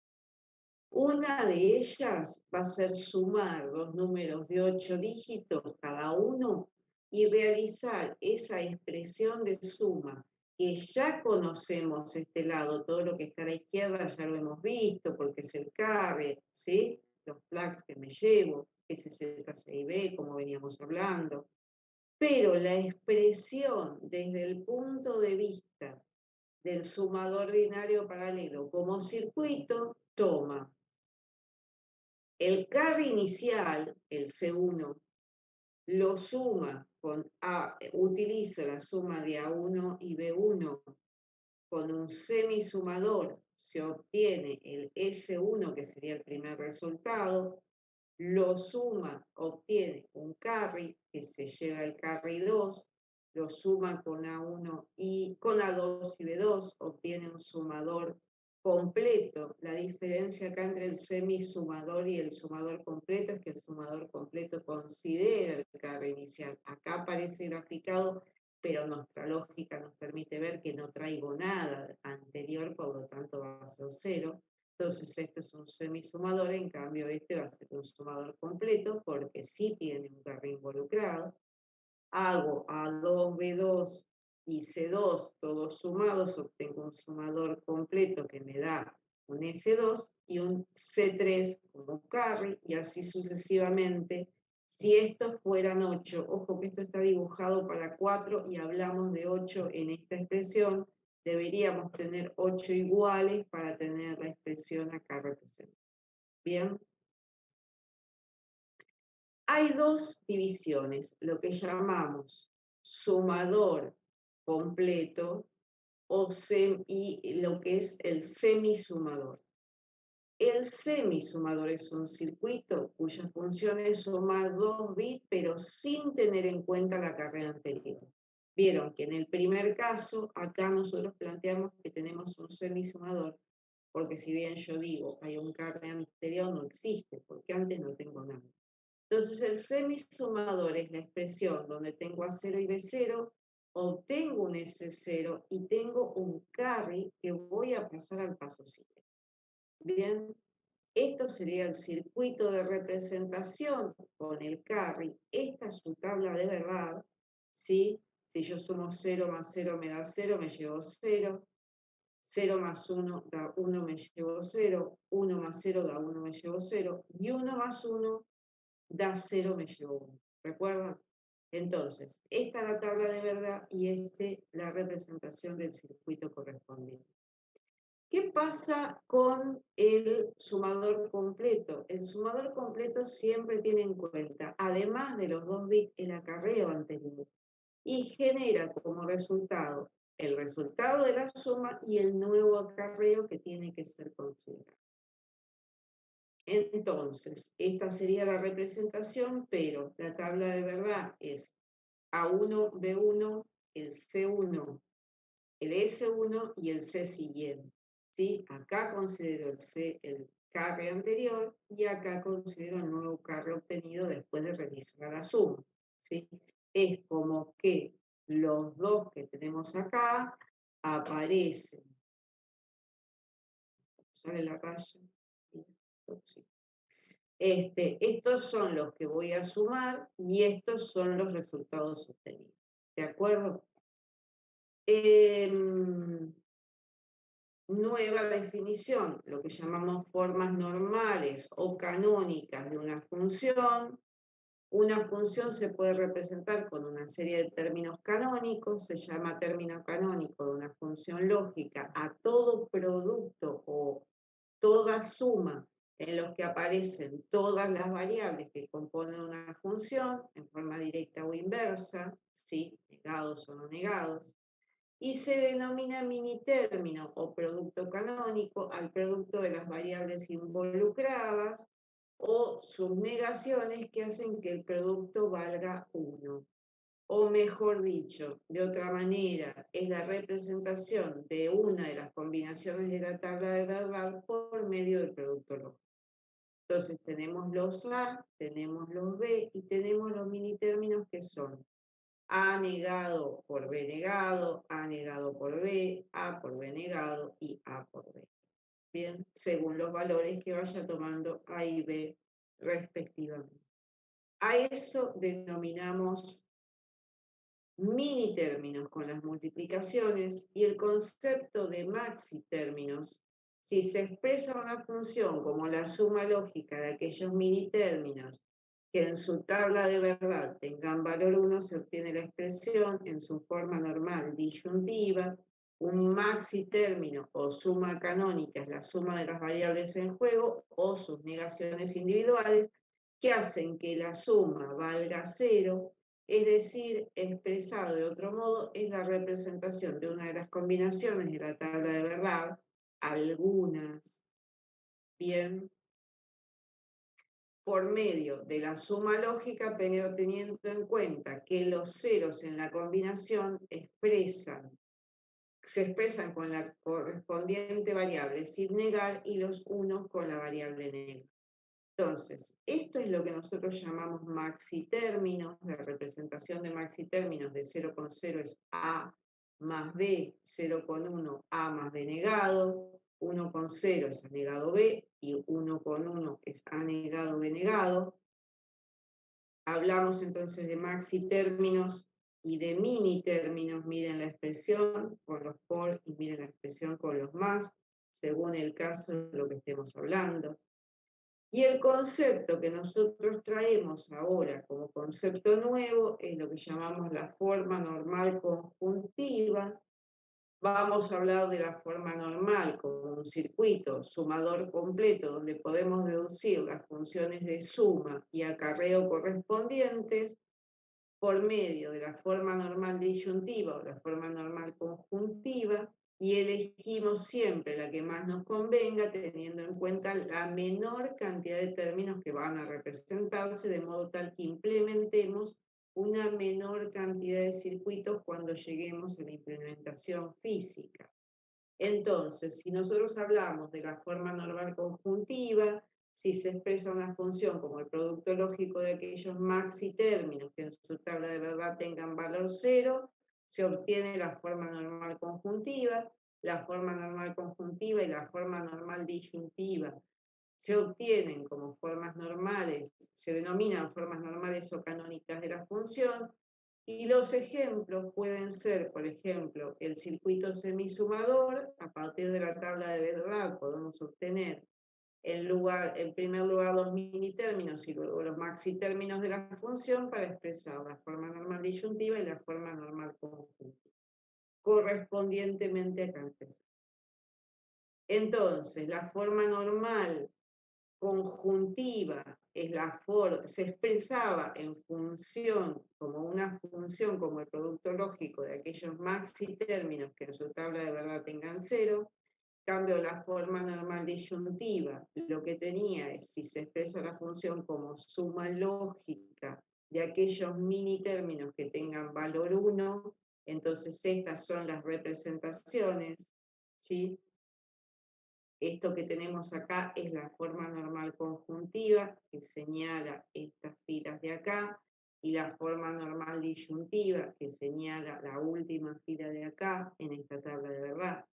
Una de ellas va a ser sumar dos números de 8 dígitos cada uno y realizar esa expresión de suma que ya conocemos este lado, todo lo que está a la izquierda ya lo hemos visto porque es el carry, ¿sí? Los flags que me llevo, SZ6B, como veníamos hablando. Pero la expresión desde el punto de vista del sumador binario paralelo como circuito toma el carry inicial, el C1, lo suma con A, utiliza la suma de A1 y B1 con un semisumador, se obtiene el S1, que sería el primer resultado, lo suma, obtiene un carry, que se lleva el carry 2, lo suma con A1 y con A2 y B2, obtiene un sumador completo. La diferencia acá entre el semisumador y el sumador completo es que el sumador completo considera el carry inicial. Acá aparece graficado, pero nuestra lógica nos permite ver que no traigo nada anterior, por lo tanto va a ser 0. Entonces esto es un semisumador, en cambio este va a ser un sumador completo porque sí tiene un carry involucrado. Hago A2, B2 y C2 todos sumados, obtengo un sumador completo que me da un S2 y un C3 como carry, y así sucesivamente. Si estos fueran 8, ojo que esto está dibujado para 4 y hablamos de 8 en esta expresión, deberíamos tener 8 iguales para tener la expresión acá representada. Bien. Hay dos divisiones, lo que llamamos sumador completo y lo que es el semisumador. El semisumador es un circuito cuya función es sumar 2 bits, pero sin tener en cuenta la carrera anterior. Vieron que en el primer caso, acá nosotros planteamos que tenemos un semisumador, porque si bien yo digo hay un carrera anterior, no existe, porque antes no tengo nada. Entonces el semisumador es la expresión donde tengo A0 y B0, obtengo un S0 y tengo un carry que voy a pasar al paso siguiente. Bien, esto sería el circuito de representación con el carry. Esta es su tabla de verdad, ¿sí? Si yo sumo 0 más 0 me da 0, me llevo 0. 0 más 1 da 1 me llevo 0, 1 más 0 da 1 me llevo 0, y 1 más 1 da 0 me llevo 1. ¿Recuerdan? Entonces, esta es la tabla de verdad y la representación del circuito correspondiente. ¿Qué pasa con el sumador completo? El sumador completo siempre tiene en cuenta, además de los 2 bits, el acarreo anterior y genera como resultado el resultado de la suma y el nuevo acarreo que tiene que ser considerado. Entonces, esta sería la representación, pero la tabla de verdad es A1, B1, el C1, el S1 y el C siguiente. ¿Sí? Acá considero el carry anterior y acá considero el nuevo carry obtenido después de realizar la suma. ¿Sí? Es como que los dos que tenemos acá aparecen. ¿Sale la raya? Sí. Estos son los que voy a sumar y estos son los resultados obtenidos. ¿De acuerdo? Nueva definición, lo que llamamos formas normales o canónicas de una función. Una función se puede representar con una serie de términos canónicos, se llama término canónico de una función lógica a todo producto o toda suma en los que aparecen todas las variables que componen una función, en forma directa o inversa, ¿sí? Negados o no negados, y se denomina minitérmino o producto canónico al producto de las variables involucradas o sus negaciones que hacen que el producto valga 1. O mejor dicho, de otra manera, es la representación de una de las combinaciones de la tabla de verdad por medio del producto lógico. Entonces tenemos los A, tenemos los B y tenemos los minitérminos que son A negado por B negado, A negado por B, A por B negado y A por B. Bien, según los valores que vaya tomando A y B respectivamente. A eso denominamos mini términos con las multiplicaciones y el concepto de maxi términos. Si se expresa una función como la suma lógica de aquellos mini términos que en su tabla de verdad tengan valor 1, se obtiene la expresión en su forma normal disyuntiva. Un maxi término o suma canónica es la suma de las variables en juego o sus negaciones individuales que hacen que la suma valga 0. Es decir, expresado de otro modo, es la representación de una de las combinaciones de la tabla de verdad, algunas, bien, por medio de la suma lógica, pero teniendo en cuenta que los ceros en la combinación se expresan con la correspondiente variable sin negar y los unos con la variable negra. Entonces, esto es lo que nosotros llamamos maxitérminos. La representación de maxitérminos de 0,0 es A más B, 0,1 A más B negado, 1,0 es A negado B y 1,1 es A negado B negado. Hablamos entonces de maxitérminos y de minitérminos. Miren la expresión con los por y miren la expresión con los más, según el caso de lo que estemos hablando. Y el concepto que nosotros traemos ahora como concepto nuevo es lo que llamamos la forma normal conjuntiva. Vamos a hablar de la forma normal como un circuito sumador completo donde podemos deducir las funciones de suma y acarreo correspondientes por medio de la forma normal disyuntiva o la forma normal conjuntiva, y elegimos siempre la que más nos convenga, teniendo en cuenta la menor cantidad de términos que van a representarse, de modo tal que implementemos una menor cantidad de circuitos cuando lleguemos a la implementación física. Entonces, si nosotros hablamos de la forma normal conjuntiva, si se expresa una función como el producto lógico de aquellos maxi términos que en su tabla de verdad tengan valor 0, se obtiene la forma normal conjuntiva. La forma normal conjuntiva y la forma normal disyuntiva se obtienen como formas normales, se denominan formas normales o canónicas de la función, Y los ejemplos pueden ser, por ejemplo, el circuito semisumador. A partir de la tabla de verdad podemos obtener en primer lugar los minitérminos y luego los maxitérminos de la función para expresar la forma normal disyuntiva y la forma normal conjuntiva, correspondientemente a cada expresión. Entonces, la forma normal conjuntiva se expresaba en función, como una función, como el producto lógico de aquellos maxitérminos que en su tabla de verdad tengan cero. Cambio, la forma normal disyuntiva, lo que tenía es, si se expresa la función como suma lógica de aquellos mini términos que tengan valor 1, entonces estas son las representaciones, ¿sí? Esto que tenemos acá es la forma normal conjuntiva, que señala estas filas de acá, y la forma normal disyuntiva, que señala la última fila de acá en esta tabla de verdad.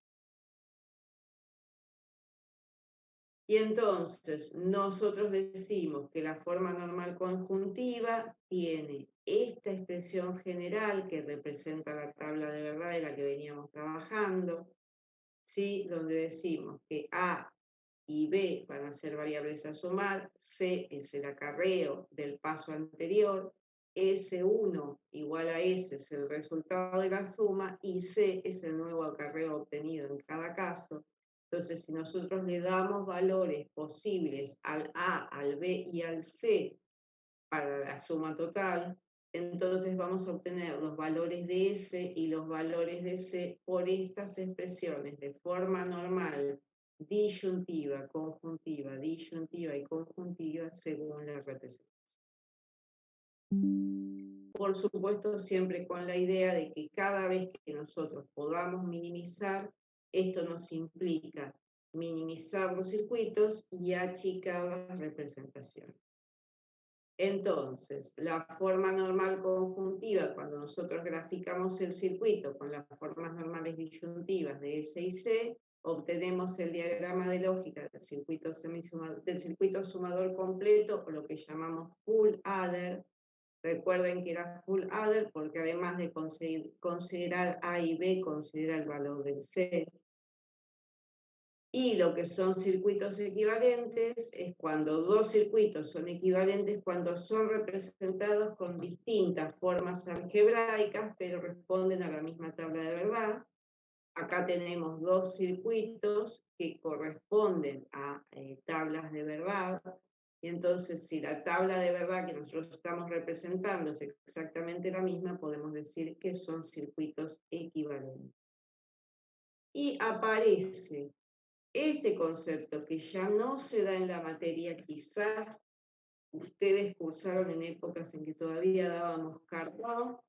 Y entonces nosotros decimos que la forma normal conjuntiva tiene esta expresión general que representa la tabla de verdad de la que veníamos trabajando, ¿sí? Donde decimos que A y B van a ser variables a sumar, C es el acarreo del paso anterior, S1 igual a S es el resultado de la suma y C es el nuevo acarreo obtenido en cada caso. Entonces, si nosotros le damos valores posibles al A, al B y al C para la suma total, entonces vamos a obtener los valores de S y los valores de C por estas expresiones de forma normal, disyuntiva, conjuntiva y conjuntiva según la representación. Por supuesto, siempre con la idea de que cada vez que nosotros podamos minimizar, esto nos implica minimizar los circuitos y achicar las representaciones. Entonces, la forma normal conjuntiva, cuando nosotros graficamos el circuito con las formas normales disyuntivas de S y C, obtenemos el diagrama de lógica del circuito sumador completo, o lo que llamamos full adder. Recuerden que era full adder porque además de considerar A y B, considera el valor del C. Y lo que son circuitos equivalentes es cuando dos circuitos son equivalentes, cuando son representados con distintas formas algebraicas, pero responden a la misma tabla de verdad. Acá tenemos dos circuitos que corresponden a tablas de verdad. Y entonces, si la tabla de verdad que nosotros estamos representando es exactamente la misma, podemos decir que son circuitos equivalentes. Y aparece este concepto que ya no se da en la materia, quizás ustedes cursaron en épocas en que todavía dábamos Carnot,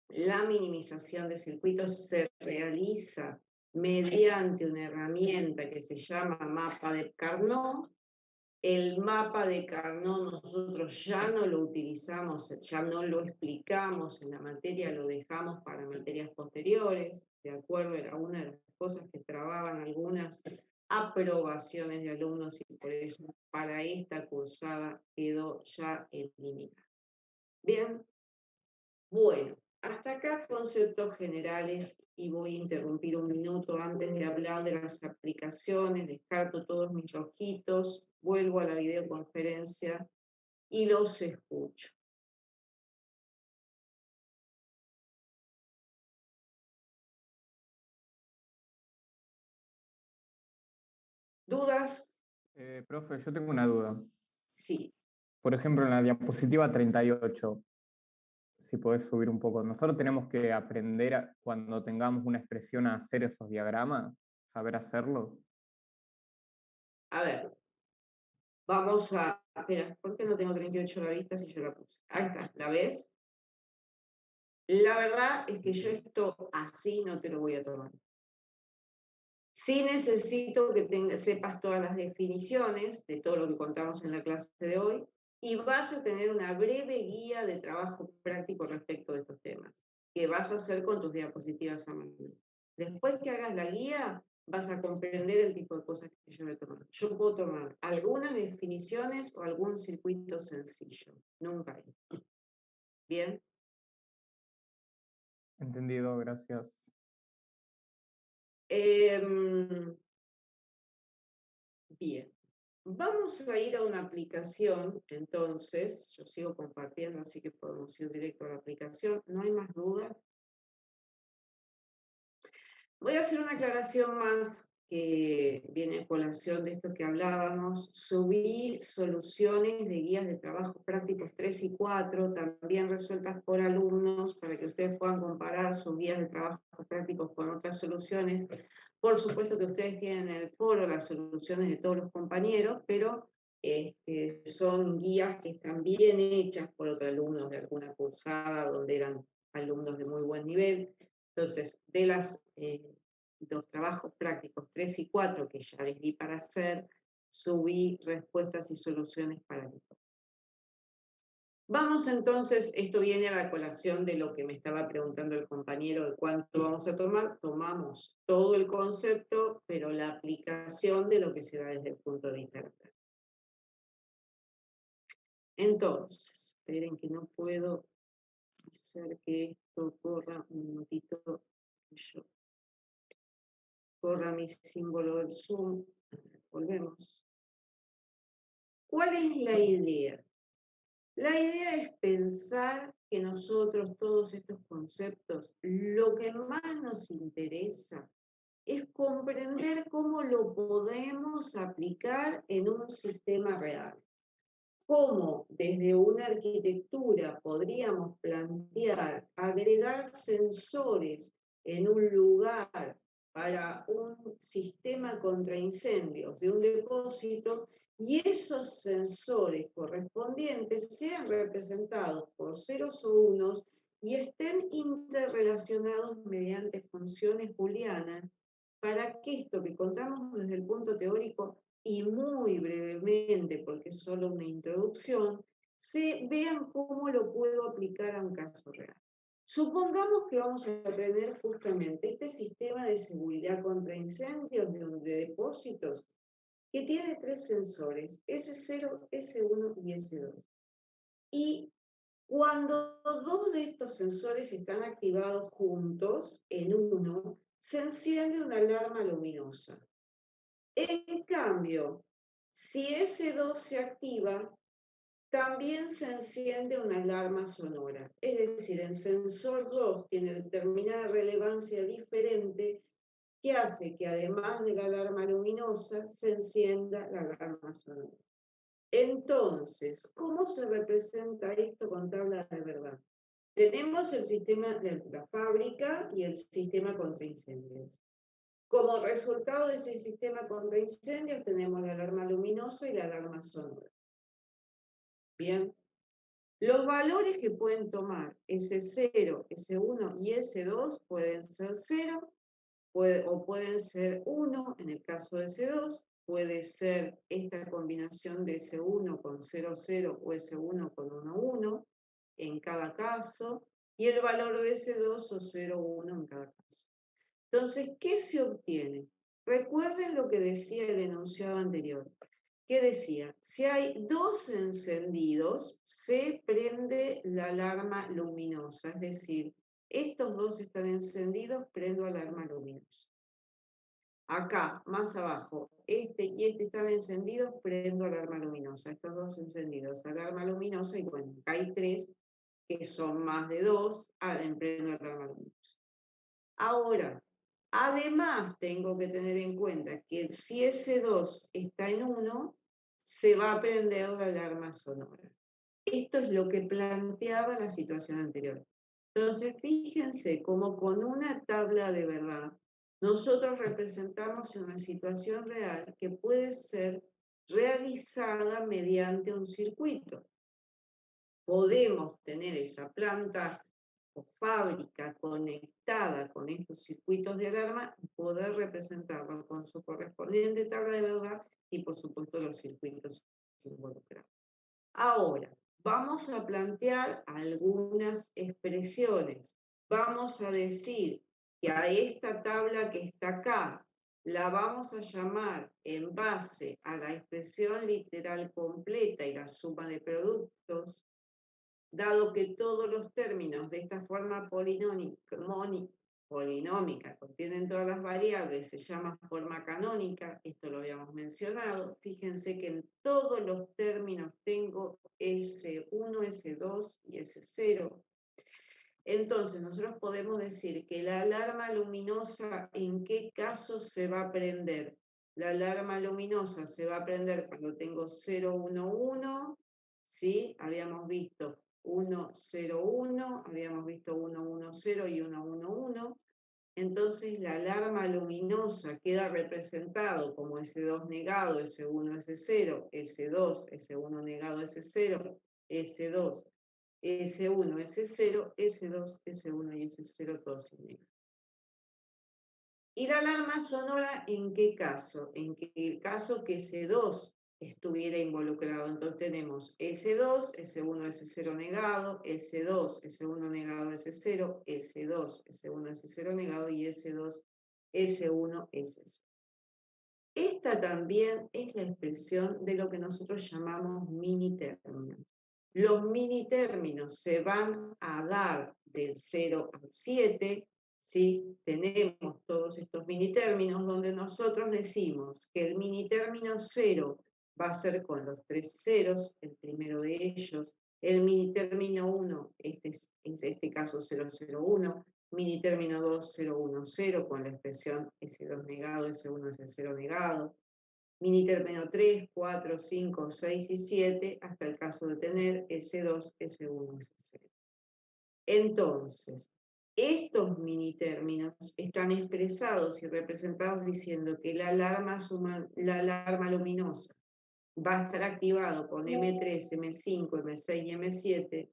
la minimización de circuitos se realiza mediante una herramienta que se llama mapa de Carnot. El mapa de Carnot nosotros ya no lo utilizamos, ya no lo explicamos en la materia, lo dejamos para materias posteriores, ¿de acuerdo? Era una de las cosas que trababan algunas aprobaciones de alumnos y por eso para esta cursada quedó ya eliminada. Bien, bueno, hasta acá conceptos generales y voy a interrumpir un minuto antes de hablar de las aplicaciones, descarto todos mis rojitos, vuelvo a la videoconferencia y los escucho. ¿Dudas? Profe, yo tengo una duda. Sí. Por ejemplo, en la diapositiva 38, si podés subir un poco, nosotros tenemos que aprender cuando tengamos una expresión a hacer esos diagramas, saber hacerlo. A ver, vamos a... Espera, ¿por qué no tengo 38 a la vista si yo la puse? Ahí está, ¿la ves? La verdad es que yo esto así no te lo voy a tomar. Sí necesito que sepas todas las definiciones de todo lo que contamos en la clase de hoy y vas a tener una breve guía de trabajo práctico respecto de estos temas, que vas a hacer con tus diapositivas a mano. Después que hagas la guía, vas a comprender el tipo de cosas que yo voy a tomar. Yo puedo tomar algunas definiciones o algún circuito sencillo, nunca hay. Bien. Entendido, gracias. Bien, vamos a ir a una aplicación, entonces, yo sigo compartiendo, así que podemos ir directo a la aplicación, no hay más dudas. Voy a hacer una aclaración más que viene a colación de esto que hablábamos. Subí soluciones de guías de trabajo prácticos 3 y 4, también resueltas por alumnos, para que ustedes puedan comparar sus guías de trabajo prácticos con otras soluciones. Por supuesto que ustedes tienen en el foro las soluciones de todos los compañeros, pero son guías que están bien hechas por otros alumnos de alguna cursada, donde eran alumnos de muy buen nivel. Entonces, de los trabajos prácticos 3 y 4 que ya les di para hacer, subí respuestas y soluciones para mí. Vamos entonces, esto viene a la colación de lo que me estaba preguntando el compañero de cuánto vamos a tomar. Tomamos todo el concepto, pero la aplicación de lo que se da desde el punto de vista lateral. Entonces, esperen que no puedo hacer que esto corra un minutito. Yo corra mi símbolo del Zoom. Volvemos. ¿Cuál es la idea? La idea es pensar que nosotros todos estos conceptos, lo que más nos interesa es comprender cómo lo podemos aplicar en un sistema real. Cómo desde una arquitectura podríamos plantear agregar sensores en un lugar para un sistema contra incendios de un depósito y esos sensores correspondientes sean representados por ceros o unos y estén interrelacionados mediante funciones booleanas para que esto que contamos desde el punto teórico y muy brevemente, porque es solo una introducción, se vean cómo lo puedo aplicar a un caso real. Supongamos que vamos a aprender justamente este sistema de seguridad contra incendios de depósitos que tiene 3 sensores, S0, S1 y S2. Y cuando 2 de estos sensores están activados juntos, en uno, se enciende una alarma luminosa. En cambio, si S2 se activa, también se enciende una alarma sonora. Es decir, el sensor 2 tiene determinada relevancia diferente que hace que además de la alarma luminosa se encienda la alarma sonora. Entonces, ¿cómo se representa esto con tabla de verdad? Tenemos el sistema de la fábrica y el sistema contra incendios. Como resultado de ese sistema contra incendios tenemos la alarma luminosa y la alarma sonora. Bien, los valores que pueden tomar S0, S1 y S2 pueden ser 0 o pueden ser 1 en el caso de S2, puede ser esta combinación de S1 con 0, 0 o S1 con 1, 1 en cada caso, y el valor de S2 o 0, 1 en cada caso. Entonces, ¿qué se obtiene? Recuerden lo que decía el enunciado anterior. ¿Qué decía? Si hay 2 encendidos, se prende la alarma luminosa. Es decir, estos 2 están encendidos, prendo alarma luminosa. Acá, más abajo, este y este están encendidos, prendo alarma luminosa. Estos 2 encendidos, alarma luminosa, y bueno, acá hay 3 que son más de 2, prendo alarma luminosa. Ahora, además tengo que tener en cuenta que si S2 está en 1, se va a prender la alarma sonora. Esto es lo que planteaba la situación anterior. Entonces, fíjense cómo con una tabla de verdad nosotros representamos una situación real que puede ser realizada mediante un circuito. Podemos tener esa planta o fábrica conectada con estos circuitos de alarma y poder representarlo con su correspondiente tabla de verdad y por supuesto los circuitos involucrados. Ahora, vamos a plantear algunas expresiones. Vamos a decir que a esta tabla que está acá la vamos a llamar en base a la expresión literal completa y la suma de productos. dado que todos los términos de esta forma polinómica contienen todas las variables, se llama forma canónica, esto lo habíamos mencionado. Fíjense que en todos los términos tengo S1, S2 y S0. Entonces, nosotros podemos decir que la alarma luminosa, ¿en qué caso se va a prender? La alarma luminosa se va a prender cuando tengo 0, 1, 1, ¿sí? Habíamos visto 1, 0, 1, habíamos visto 1, 1, 0 y 1, 1, 1. Entonces, la alarma luminosa queda representado como S2 negado, S1, S0, S2, S1 negado, S0, S2, S1, S0, S2, S1 y S0 todos sin negro. ¿Y la alarma sonora en qué caso? En el caso que S2 estuviera involucrado. Entonces tenemos S2, S1, S0 negado, S2, S1 negado, S0, S2, S1, S0 negado y S2, S1, S0. Esta también es la expresión de lo que nosotros llamamos mini términos. Los mini términos se van a dar del 0 al 7, ¿sí? Tenemos todos estos mini términos donde nosotros decimos que el mini término 0 va a ser con los 3 ceros, el primero de ellos. El mini término 1, en este caso 001, mini término 2, 010 con la expresión S2 negado, S1, S0 negado. Mini término 3, 4, 5, 6 y 7, hasta el caso de tener S2, S1, S0. Entonces, estos mini términos están expresados y representados diciendo que la alarma luminosa va a estar activado con M3, M5, M6 y M7,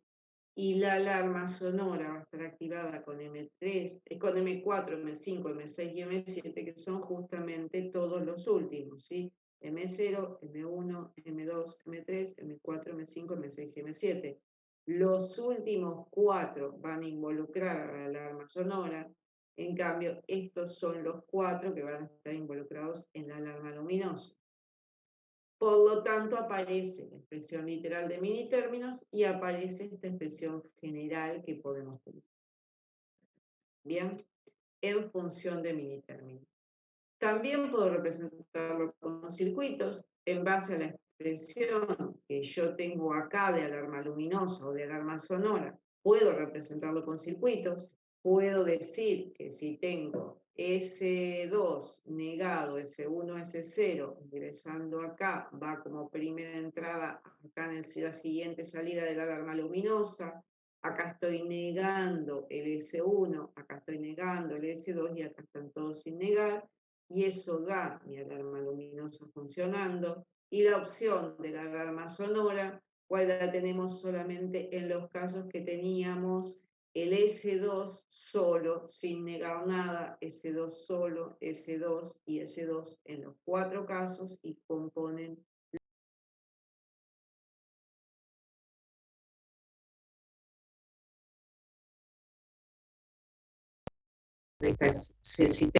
y la alarma sonora va a estar activada con M3, con M4, M5, M6 y M7, que son justamente todos los últimos, ¿sí? M0, M1, M2, M3, M4, M5, M6 y M7. Los últimos 4 van a involucrar a la alarma sonora, en cambio, estos son los 4 que van a estar involucrados en la alarma luminosa. Por lo tanto, aparece la expresión literal de mini términos y aparece esta expresión general que podemos tener. Bien, en función de mini términos. También puedo representarlo con circuitos en base a la expresión que yo tengo acá de alarma luminosa o de alarma sonora. Puedo representarlo con circuitos. Puedo decir que si tengo S2 negado, S1, S0, ingresando acá, va como primera entrada acá en la siguiente salida de la alarma luminosa. Acá estoy negando el S1, acá estoy negando el S2 y acá están todos sin negar. Y eso da mi alarma luminosa funcionando. Y la opción de la alarma sonora, ¿cuál la tenemos solamente en los casos que teníamos el S2 solo, sin negar nada, S2 solo, S2 y S2 en los 4 casos y componen sistemas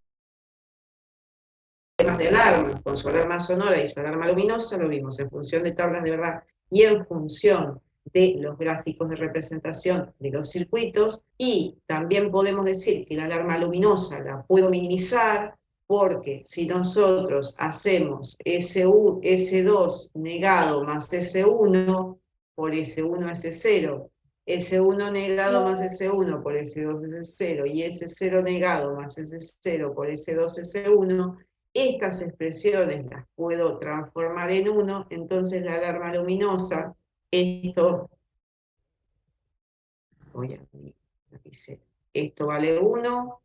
de alarma, con su alarma sonora y su alarma luminosa, lo vimos en función de tablas de verdad y en función de los gráficos de representación de los circuitos, y también podemos decir que la alarma luminosa la puedo minimizar porque si nosotros hacemos S2 negado más S1 por S1 S0, S1 negado más S1 por S2 S0 y S0 negado más S0 por S2 S1, estas expresiones las puedo transformar en 1, entonces la alarma luminosa, esto vale 1,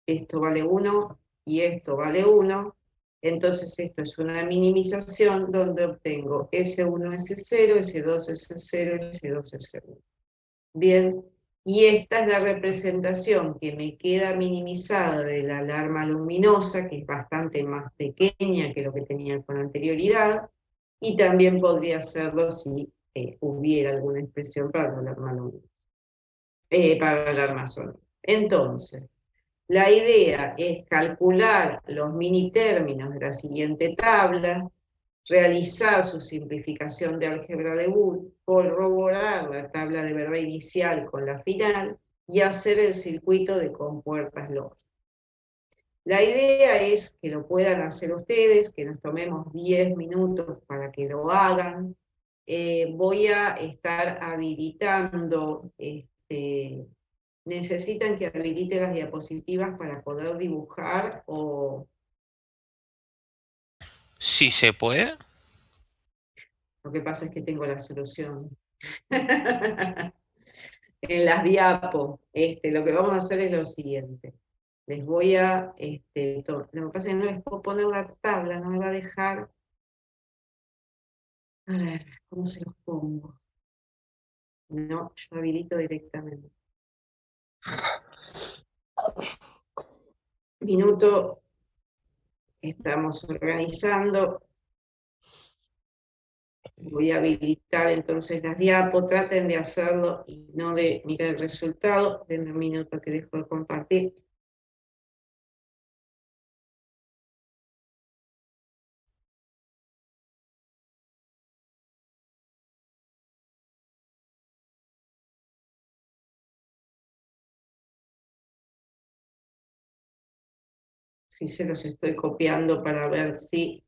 esto vale 1 y esto vale 1, entonces esto es una minimización donde obtengo S1, S0, S2, S0, S2, S1. Bien, y esta es la representación que me queda minimizada de la alarma luminosa, que es bastante más pequeña que lo que tenía con anterioridad, y también podría hacerlo si hubiera alguna expresión para la alarma luminosa, para la alarma sonora. Entonces, la idea es calcular los mini términos de la siguiente tabla, realizar su simplificación de álgebra de Boole, corroborar la tabla de verdad inicial con la final y hacer el circuito de compuertas lógicas. La idea es que lo puedan hacer ustedes, que nos tomemos 10 minutos para que lo hagan. Voy a estar habilitando, ¿necesitan que habilite las diapositivas para poder dibujar o...? Si se puede. Lo que pasa es que tengo la solución. En las diapos, lo que vamos a hacer es lo siguiente. Les voy a, lo que pasa es que no les puedo poner la tabla, no me va a dejar. A ver, ¿cómo se los pongo? No, yo habilito directamente. Minuto, estamos organizando. Voy a habilitar entonces las diapos, traten de hacerlo y no de mirar el resultado. Denme un minuto que dejo de compartir. Sí se los estoy copiando para ver si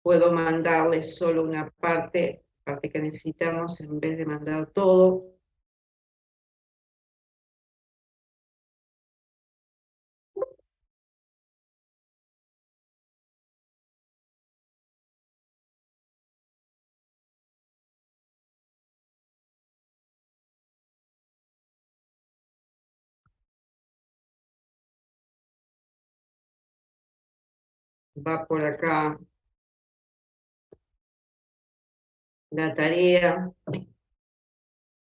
puedo mandarles solo una parte que necesitamos en vez de mandar todo. Va por acá la tarea,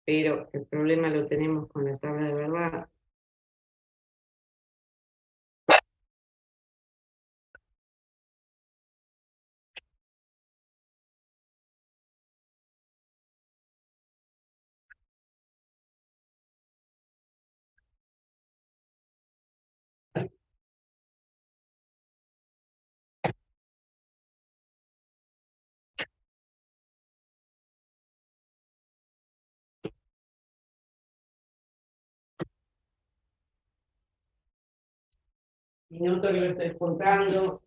pero el problema lo tenemos con la tabla de verdad. Minuto que lo estoy contando.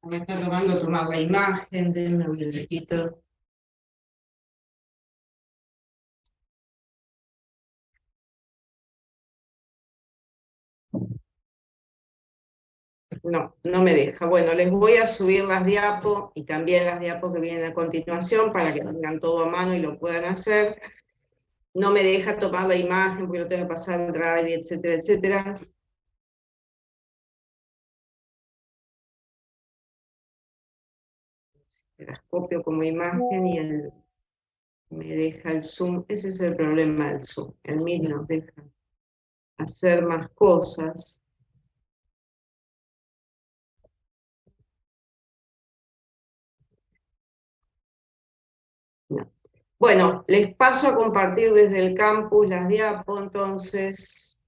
Me está tomando tomar la imagen, denme un minutito. No, no me deja. Bueno, les voy a subir las diapos y también las diapos que vienen a continuación para que tengan todo a mano y lo puedan hacer. No me deja tomar la imagen porque lo tengo que pasar al Drive, etcétera, etcétera. Las copio como imagen y me deja el Zoom. Ese es el problema del Zoom. El Meet nos deja hacer más cosas. No. Bueno, les paso a compartir desde el campus las diapos, entonces.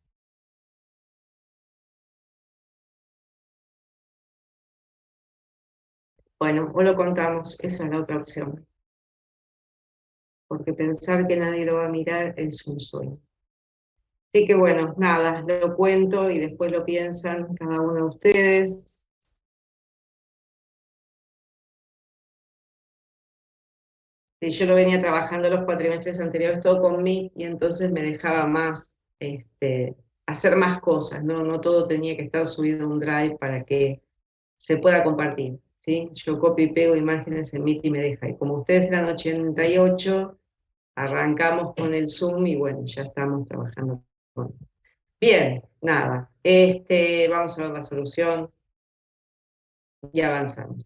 Bueno, o lo contamos, esa es la otra opción. Porque pensar que nadie lo va a mirar es un sueño. Así que bueno, nada, lo cuento y después lo piensan cada uno de ustedes. Sí, yo lo venía trabajando los cuatrimestres anteriores todo con mí y entonces me dejaba más hacer más cosas, ¿no? No todo tenía que estar subido a un Drive para que se pueda compartir, ¿sí? Yo copio y pego imágenes en Meet y me deja. Y como ustedes eran 88, arrancamos con el Zoom y bueno, ya estamos trabajando con eso. Bien, nada, vamos a ver la solución y avanzamos.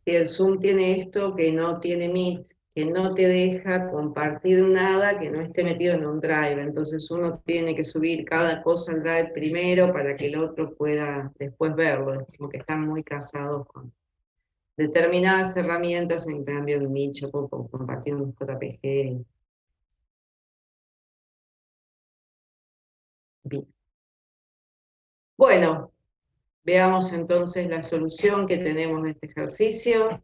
Y el Zoom tiene esto que no tiene Meet, que no te deja compartir nada que no esté metido en un drive. Entonces uno tiene que subir cada cosa al drive primero para que el otro pueda después verlo. Es como que están muy casados con determinadas herramientas, en cambio de nicho, como compartir un JPG. Bien. Bueno, veamos entonces la solución que tenemos de este ejercicio.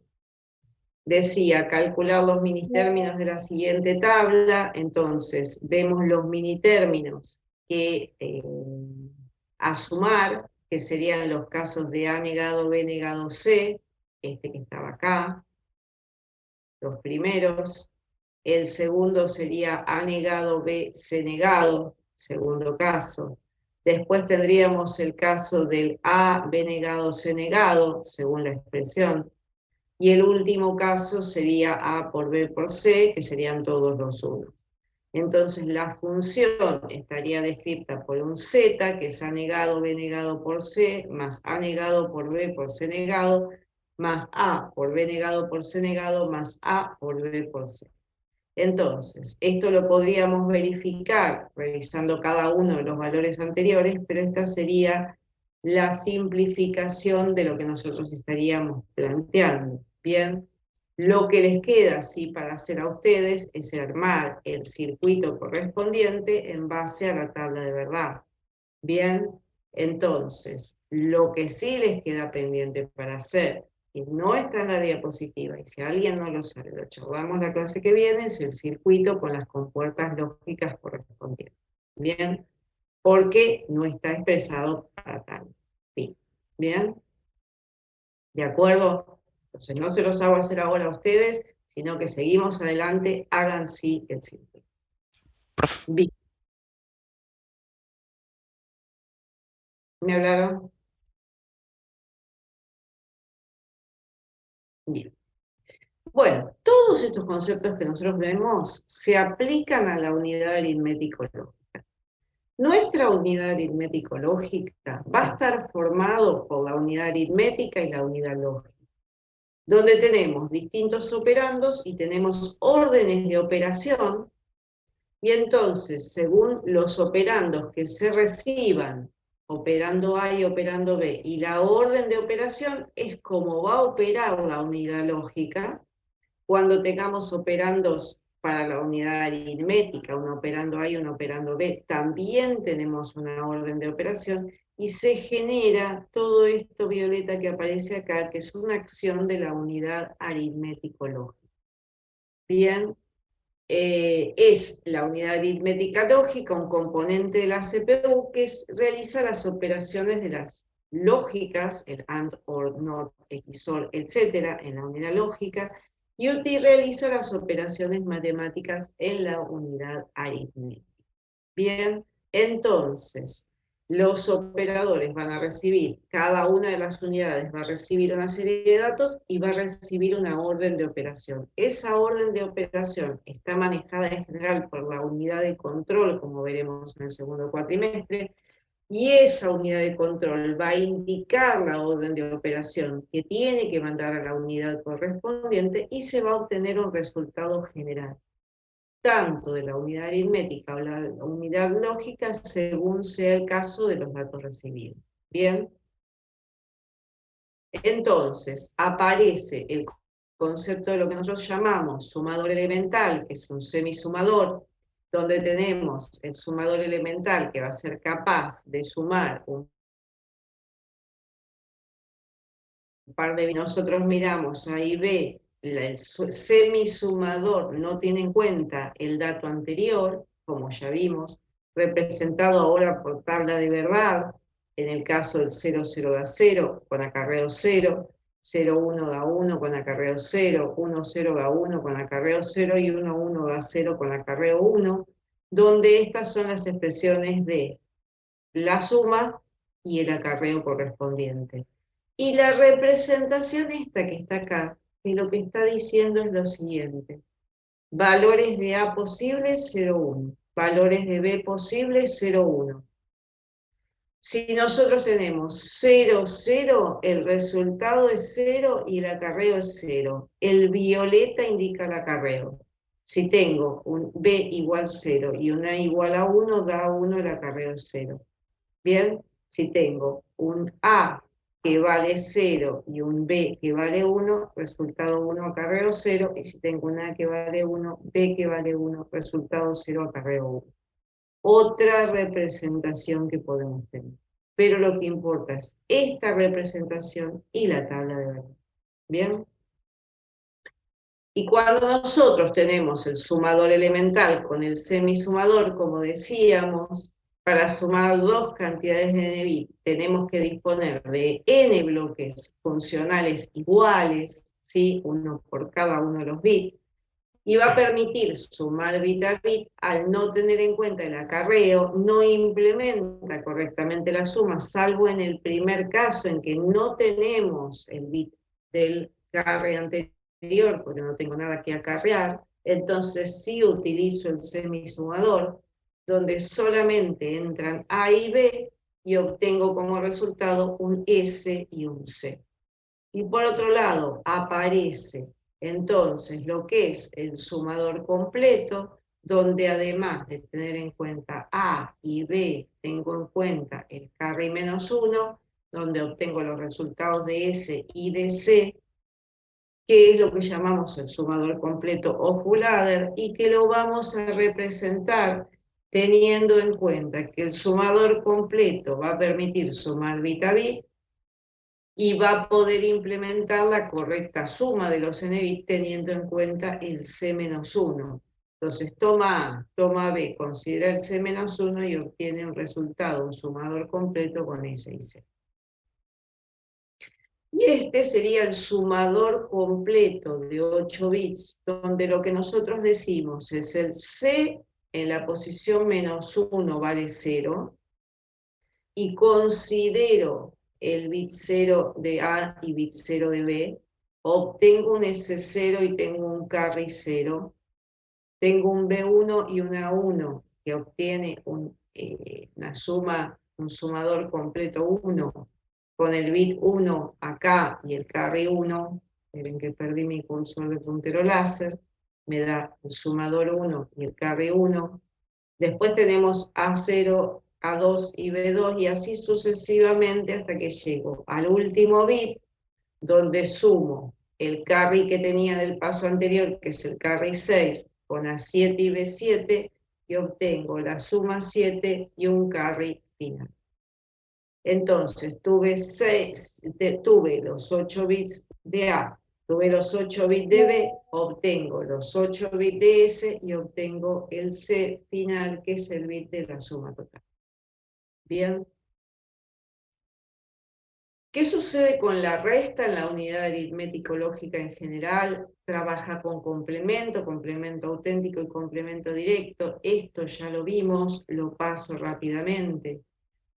Decía, calcular los minitérminos de la siguiente tabla. Entonces, vemos los minitérminos que a sumar, que serían los casos de A negado, B negado, C, este que estaba acá, los primeros. El segundo sería A negado, B, C negado, segundo caso. Después tendríamos el caso del A, B negado, C negado, según la expresión. Y el último caso sería A por B por C, que serían todos los 1. Entonces la función estaría descrita por un Z, que es A negado, B negado por C, más A negado por B por C negado, más A por B negado por C negado, más A por B por C. Entonces, esto lo podríamos verificar revisando cada uno de los valores anteriores, pero esta sería la simplificación de lo que nosotros estaríamos planteando. Bien, lo que les queda sí para hacer a ustedes es armar el circuito correspondiente en base a la tabla de verdad. Bien, entonces, lo que sí les queda pendiente para hacer, y no está en la diapositiva, y si alguien no lo sabe, lo charlamos la clase que viene, es el circuito con las compuertas lógicas correspondientes. Bien, porque no está expresado para tal fin. Bien, ¿de acuerdo? Entonces no se los hago hacer ahora a ustedes, sino que seguimos adelante, hagan sí el circuito. Bien. ¿Me hablaron? Bien. Bueno, todos estos conceptos que nosotros vemos se aplican a la unidad aritmético-lógica. Nuestra unidad aritmético-lógica va a estar formado por la unidad aritmética y la unidad lógica, donde tenemos distintos operandos y tenemos órdenes de operación, y entonces, según los operandos que se reciban, operando A y operando B, y la orden de operación es como va a operar la unidad lógica. Cuando tengamos operandos para la unidad aritmética, un operando A y un operando B, también tenemos una orden de operación y se genera todo esto violeta que aparece acá, que es una acción de la unidad aritmético-lógica. Bien, es la unidad aritmética lógica, un componente de la CPU que realiza las operaciones de las lógicas, el AND, OR, NOT, XOR, etc., en la unidad lógica, y realiza las operaciones matemáticas en la unidad aritmética. Bien, entonces, los operadores van a recibir, cada una de las unidades va a recibir una serie de datos y va a recibir una orden de operación. Esa orden de operación está manejada en general por la unidad de control, como veremos en el segundo cuatrimestre, y esa unidad de control va a indicar la orden de operación que tiene que mandar a la unidad correspondiente y se va a obtener un resultado general, tanto de la unidad aritmética o la unidad lógica, según sea el caso de los datos recibidos. Bien, entonces aparece el concepto de lo que nosotros llamamos sumador elemental, que es un semisumador, donde tenemos el sumador elemental que va a ser capaz de sumar un par de... Nosotros miramos ahí B, el semisumador no tiene en cuenta el dato anterior, como ya vimos, representado ahora por tabla de verdad, en el caso del 0, 0 da 0, con acarreo 0, 0, 1 da 1 con acarreo 0, 1, 0 da 1 con acarreo 0 y 1, 1 da 0 con acarreo 1, donde estas son las expresiones de la suma y el acarreo correspondiente. Y la representación esta que está acá, que lo que está diciendo es lo siguiente: valores de A posibles 0, 1, valores de B posibles 0, 1. Si nosotros tenemos 0, 0, el resultado es 0 y el acarreo es 0. El violeta indica el acarreo. Si tengo un B igual 0 y un A igual a 1, da 1, el acarreo es 0. Bien, si tengo un A que vale 0 y un B que vale 1, resultado 1, acarreo 0. Y si tengo un A que vale 1, B que vale 1, resultado 0, acarreo 1. Otra representación que podemos tener. Pero lo que importa es esta representación y la tabla de valores. ¿Bien? Y cuando nosotros tenemos el sumador elemental con el semisumador, como decíamos, para sumar dos cantidades de n bits tenemos que disponer de n bloques funcionales iguales, ¿sí? Uno por cada uno de los bits, y va a permitir sumar bit a bit. Al no tener en cuenta el acarreo, no implementa correctamente la suma, salvo en el primer caso en que no tenemos el bit del carry anterior, porque no tengo nada que acarrear. Entonces sí utilizo el semisumador, donde solamente entran A y B, y obtengo como resultado un S y un C. Y por otro lado, aparece entonces lo que es el sumador completo, donde además de tener en cuenta A y B, tengo en cuenta el carry menos 1, donde obtengo los resultados de S y de C, que es lo que llamamos el sumador completo o full adder, y que lo vamos a representar teniendo en cuenta que el sumador completo va a permitir sumar bit a bit, y va a poder implementar la correcta suma de los n bits teniendo en cuenta el C-1. Entonces toma A, toma B, considera el C-1 y obtiene un resultado, un sumador completo con S y C. Y este sería el sumador completo de 8 bits, donde lo que nosotros decimos es el C en la posición -1 vale 0, y considero el bit 0 de A y bit 0 de B, obtengo un S0 y tengo un carry 0, tengo un B1 y un A1 que obtiene una suma, un sumador completo 1, con el bit 1 acá y el carry 1, miren que perdí mi cursor de puntero láser, me da el sumador 1 y el carry 1. Después tenemos A0, A2 y B2, y así sucesivamente hasta que llego al último bit, donde sumo el carry que tenía del paso anterior, que es el carry 6, con A7 y B7, y obtengo la suma 7 y un carry final. Entonces, tuve los 8 bits de A, tuve los 8 bits de B, obtengo los 8 bits de S y obtengo el C final, que es el bit de la suma total. Bien. ¿Qué sucede con la resta en la unidad aritmético lógica en general? Trabaja con complemento, complemento auténtico y complemento directo. Esto ya lo vimos, lo paso rápidamente.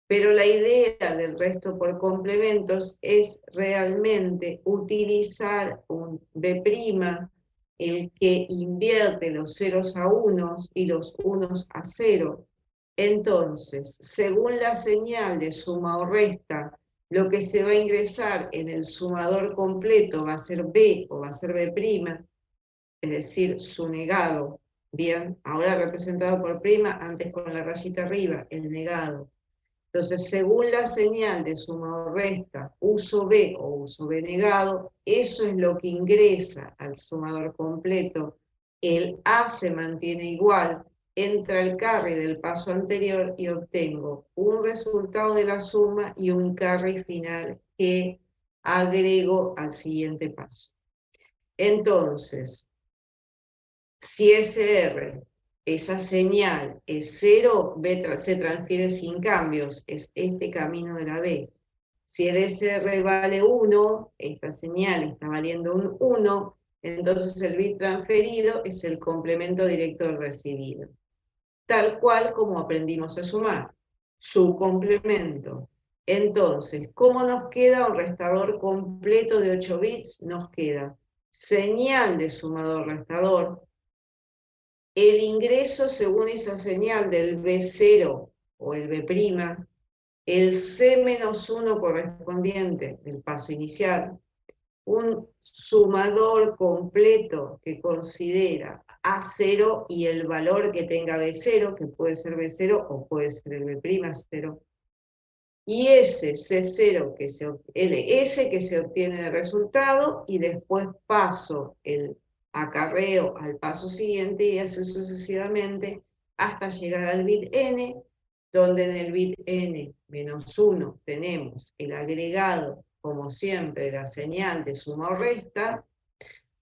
Pero la idea del resto por complementos es realmente utilizar un B', el que invierte los ceros a unos y los unos a 0. Entonces, según la señal de suma o resta, lo que se va a ingresar en el sumador completo va a ser B o va a ser B', es decir, su negado. Bien, ahora representado por prima, antes con la rayita arriba, el negado. Entonces, según la señal de suma o resta, uso B o uso B negado, eso es lo que ingresa al sumador completo. El A se mantiene igual, entra el carry del paso anterior y obtengo un resultado de la suma y un carry final que agrego al siguiente paso. Entonces, si SR, esa señal es 0, B se transfiere sin cambios, es este camino de la B. Si el SR vale 1, esta señal está valiendo un 1, entonces el bit transferido es el complemento directo del recibido. Tal cual como aprendimos a sumar, su complemento. Entonces, ¿cómo nos queda un restador completo de 8 bits? Nos queda señal de sumador-restador, el ingreso según esa señal del B0 o el B', el C-1 correspondiente del paso inicial, un sumador completo que considera A0 y el valor que tenga B0, que puede ser B0 o puede ser el B'0, y ese C0 el S que se obtiene del resultado, y después paso el acarreo al paso siguiente y así sucesivamente hasta llegar al bit n, donde en el bit n-1 tenemos el agregado, como siempre, la señal de suma o resta.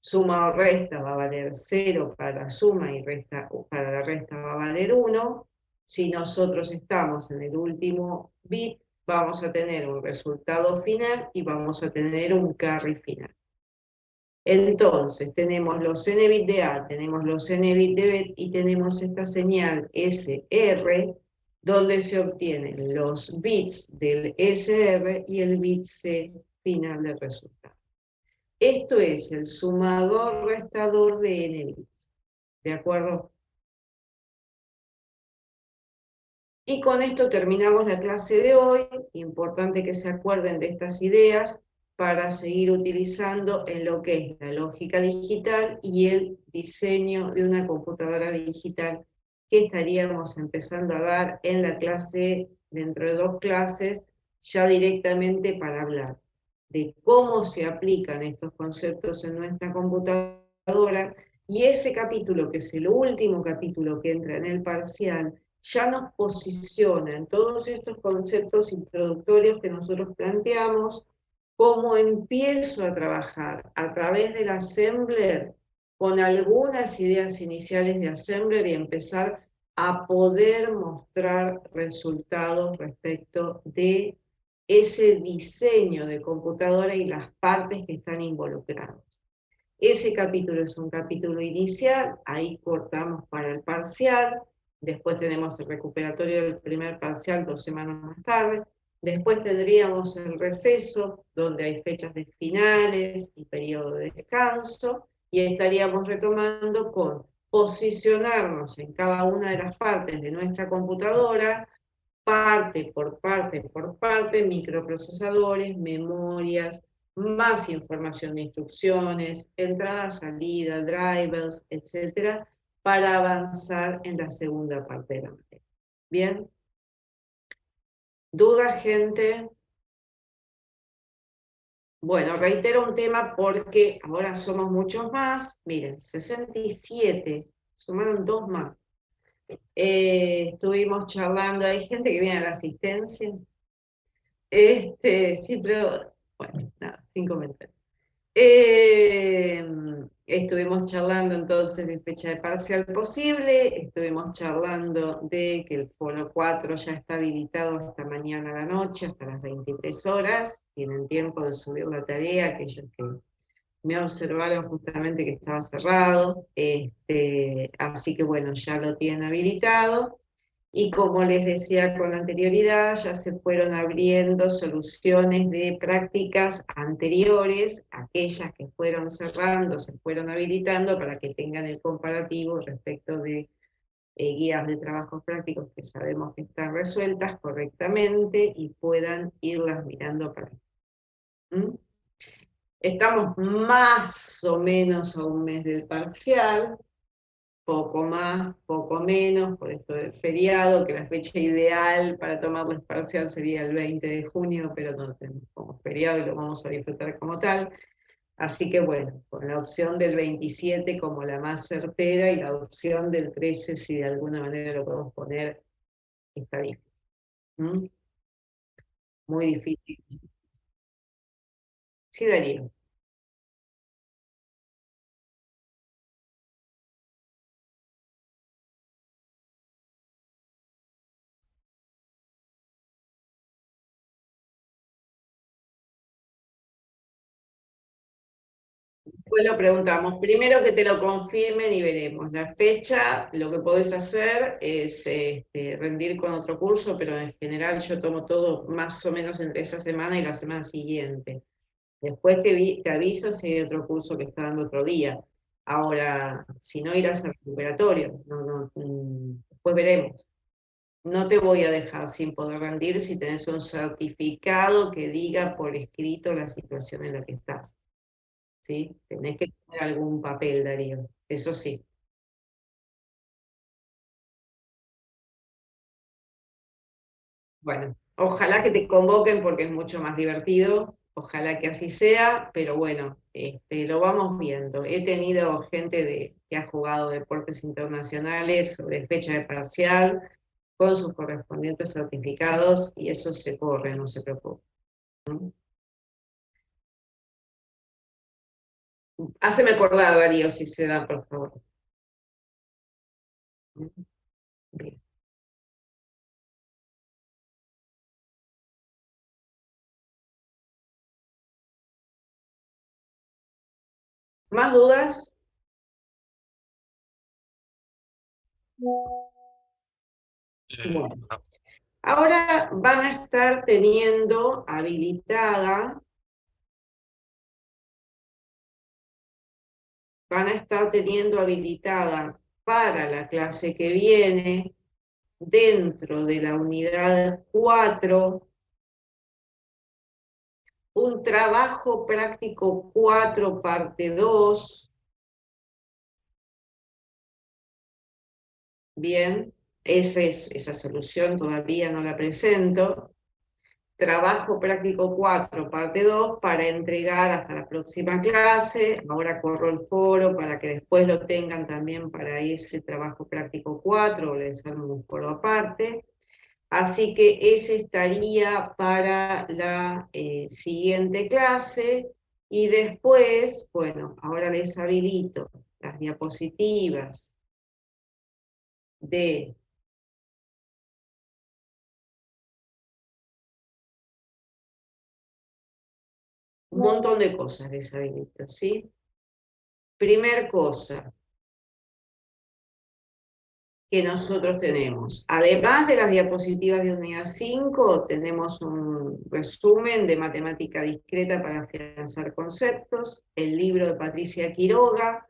Suma o resta va a valer 0 para la suma y para la resta va a valer 1. Si nosotros estamos en el último bit, vamos a tener un resultado final y vamos a tener un carry final. Entonces, tenemos los n bits de A, tenemos los n bits de B y tenemos esta señal SR, donde se obtienen los bits del SR y el bit C final del resultado. Esto es el sumador restador de n bits, ¿de acuerdo? Y con esto terminamos la clase de hoy. Importante que se acuerden de estas ideas para seguir utilizando en lo que es la lógica digital y el diseño de una computadora digital, que estaríamos empezando a dar en la clase, dentro de 2 clases, ya directamente para hablar de cómo se aplican estos conceptos en nuestra computadora, y ese capítulo, que es el último capítulo que entra en el parcial, ya nos posiciona en todos estos conceptos introductorios que nosotros planteamos, cómo empiezo a trabajar a través del assembler con algunas ideas iniciales de assembler y empezar a poder mostrar resultados respecto de ese diseño de computadora y las partes que están involucradas. Ese capítulo es un capítulo inicial, ahí cortamos para el parcial, después tenemos el recuperatorio del primer parcial 2 semanas más tarde, después tendríamos el receso, donde hay fechas de finales y periodo de descanso, y estaríamos retomando con posicionarnos en cada una de las partes de nuestra computadora, parte por parte, microprocesadores, memorias, más información de instrucciones, entrada, salida, drivers, etcétera, para avanzar en la segunda parte de la materia. ¿Bien? ¿Duda, gente? Bueno, reitero un tema porque ahora somos muchos más. Miren, 67, sumaron 2 más. Estuvimos charlando, hay gente que viene a la asistencia. Sí, pero, bueno, nada, sin comentarios. Estuvimos charlando entonces de fecha de parcial posible, estuvimos charlando de que el foro 4 ya está habilitado hasta mañana a la noche, hasta las 23 horas, tienen tiempo de subir la tarea, aquellos que me observaron justamente que estaba cerrado, así que bueno, ya lo tienen habilitado. Y como les decía con anterioridad, ya se fueron abriendo soluciones de prácticas anteriores, aquellas que fueron cerrando, se fueron habilitando para que tengan el comparativo respecto de guías de trabajos prácticos que sabemos que están resueltas correctamente y puedan irlas mirando para ahí. Estamos más o menos a un mes del parcial, poco más, poco menos, por esto del feriado, que la fecha ideal para tomarlo el parcial sería el 20 de junio, pero no tenemos como feriado y lo vamos a disfrutar como tal. Así que bueno, con la opción del 27 como la más certera y la opción del 13, si de alguna manera lo podemos poner, está difícil. Muy difícil. Sí, Darío. Pues lo preguntamos. Primero que te lo confirmen y veremos. La fecha, lo que podés hacer es rendir con otro curso, pero en general yo tomo todo más o menos entre esa semana y la semana siguiente. Después te aviso si hay otro curso que está dando otro día. Ahora, si no, irás al recuperatorio. Después veremos. No te voy a dejar sin poder rendir si tenés un certificado que diga por escrito la situación en la que estás. ¿Sí? Tenés que tener algún papel, Darío. Eso sí. Bueno, ojalá que te convoquen porque es mucho más divertido. Ojalá que así sea, pero bueno, lo vamos viendo. He tenido gente que ha jugado deportes internacionales sobre fecha de parcial con sus correspondientes certificados y eso se corre, no se preocupe. Háceme acordar, Darío, si se da, por favor. Bien. ¿Más dudas? Bueno, No. ahora van a estar teniendo habilitada, para la clase que viene, dentro de la unidad 4, un trabajo práctico 4, parte 2. Bien, esa solución todavía no la presento. Trabajo práctico 4, parte 2, para entregar hasta la próxima clase. Ahora corro el foro para que después lo tengan también para ese trabajo práctico 4, o les armo un foro aparte. Así que ese estaría para la siguiente clase. Y después, bueno, ahora les habilito las diapositivas de un montón de cosas, les habilito, ¿sí? Primer cosa que nosotros tenemos, además de las diapositivas de unidad 5, tenemos un resumen de matemática discreta para afianzar conceptos, el libro de Patricia Quiroga,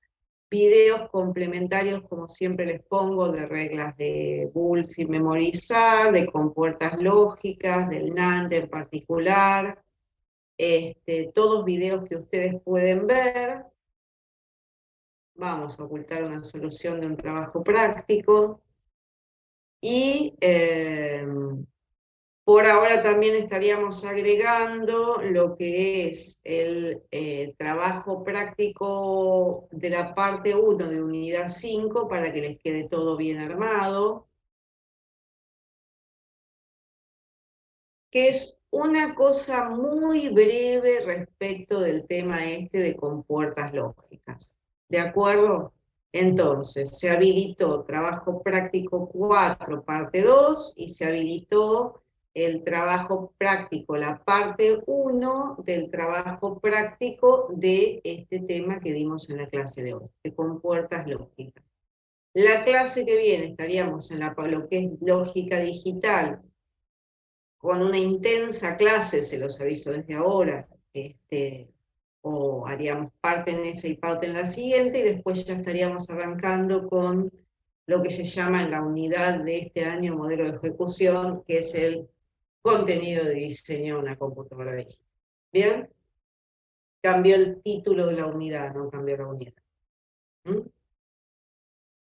videos complementarios, como siempre les pongo, de reglas de Boole sin memorizar, de compuertas lógicas, del NAND en particular, todos videos que ustedes pueden ver. Vamos a ocultar una solución de un trabajo práctico. Y por ahora también estaríamos agregando lo que es el trabajo práctico de la parte 1 de unidad 5 para que les quede todo bien armado, que es una cosa muy breve respecto del tema este de compuertas lógicas. ¿De acuerdo? Entonces, se habilitó trabajo práctico 4, parte 2, y se habilitó el trabajo práctico, la parte 1 del trabajo práctico de este tema que vimos en la clase de hoy, de compuertas lógicas. La clase que viene estaríamos en lo que es lógica digital, con una intensa clase, se los aviso desde ahora, o haríamos parte en esa y parte en la siguiente, y después ya estaríamos arrancando con lo que se llama en la unidad de este año modelo de ejecución, que es el contenido de diseño de una computadora digital. ¿Bien? Cambió el título de la unidad, no cambió la unidad.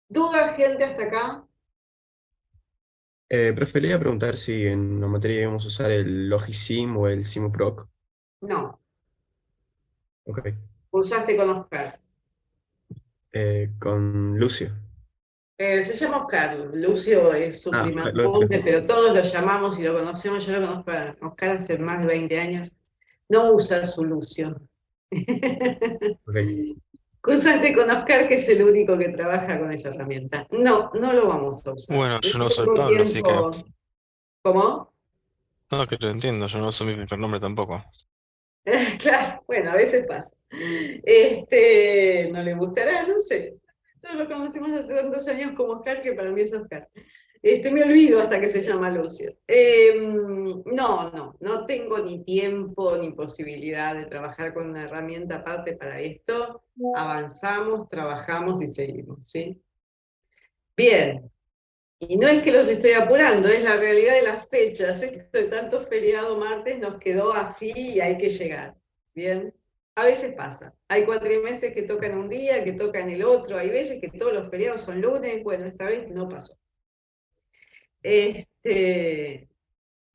¿Dudas, gente, hasta acá? Prefería preguntar si en la materia íbamos a usar el Logisim o el Simuproc. No, Ok. cursaste con Oscar. Con Lucio. Se llama Oscar, Lucio es su Ah, primer Lucio. nombre, pero todos lo llamamos y lo conocemos. Yo lo conozco a Oscar hace más de 20 años. No usa su Lucio. Ok. Cruzaste con Oscar, que es el único que trabaja con esa herramienta. No, no lo vamos a usar. Bueno, No yo no uso el tengo Pablo, así que. tiempo. ¿Cómo? No, que lo entiendo, yo no uso mi primer nombre tampoco. Claro, bueno, a veces pasa. No le gustará, no sé. Nosotros lo conocimos hace tantos años como Oscar que para mí es Oscar. Me olvido hasta que se llama Lucio. No tengo ni tiempo ni posibilidad de trabajar con una herramienta aparte para esto. Avanzamos, trabajamos y seguimos, ¿sí? Bien, Y no es que los estoy apurando, es la realidad de las fechas. Esto de tanto feriado martes nos quedó así y hay que llegar. Bien, a veces pasa. Hay cuatrimestres que tocan un día, que tocan el otro. Hay veces que todos los feriados son lunes. Bueno, esta vez no pasó.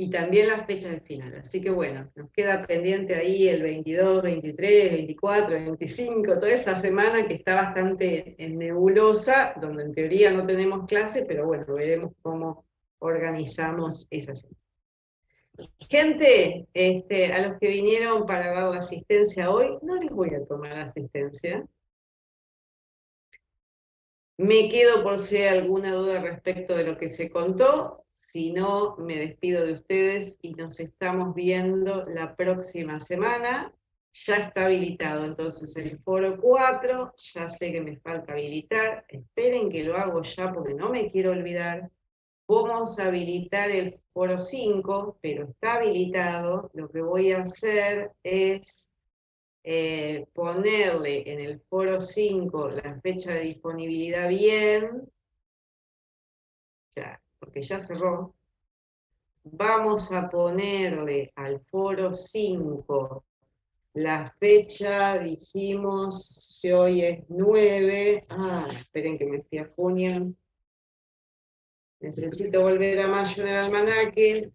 Y también las fechas de final. Así que bueno, nos queda pendiente ahí el 22, 23, 24, 25, toda esa semana que está bastante nebulosa, donde en teoría no tenemos clase, pero bueno, veremos cómo organizamos esa semana. Gente, a los que vinieron para dar la asistencia hoy, no les voy a tomar asistencia. Me quedo por si hay alguna duda respecto de lo que se contó. Si no, me despido de ustedes y nos estamos viendo la próxima semana. Ya está habilitado entonces el foro 4, ya sé que me falta habilitar. Esperen que lo hago ya porque no me quiero olvidar. Vamos a habilitar el foro 5, pero está habilitado. Lo que voy a hacer es ponerle en el foro 5 la fecha de disponibilidad bien, ya, porque ya cerró. Vamos a ponerle al foro 5 la fecha, dijimos, si hoy es 9, esperen que me fui a junio, necesito volver a mayo en el almanaque.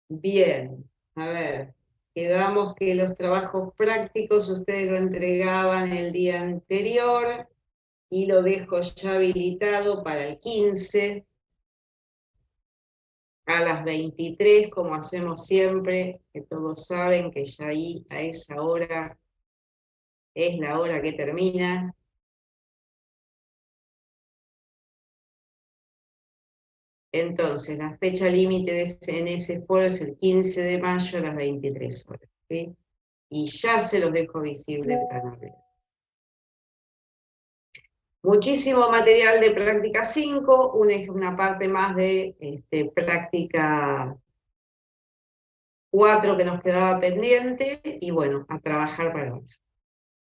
Bien, a ver, quedamos que los trabajos prácticos ustedes lo entregaban el día anterior y lo dejo ya habilitado para el 15 a las 23, como hacemos siempre, que todos saben que ya ahí a esa hora es la hora que termina. Entonces, la fecha límite en ese foro es el 15 de mayo a las 23 horas, ¿sí? Y ya se los dejo visible para no ver. Muchísimo material de práctica 5, una parte más de práctica 4 que nos quedaba pendiente, y bueno, a trabajar para eso.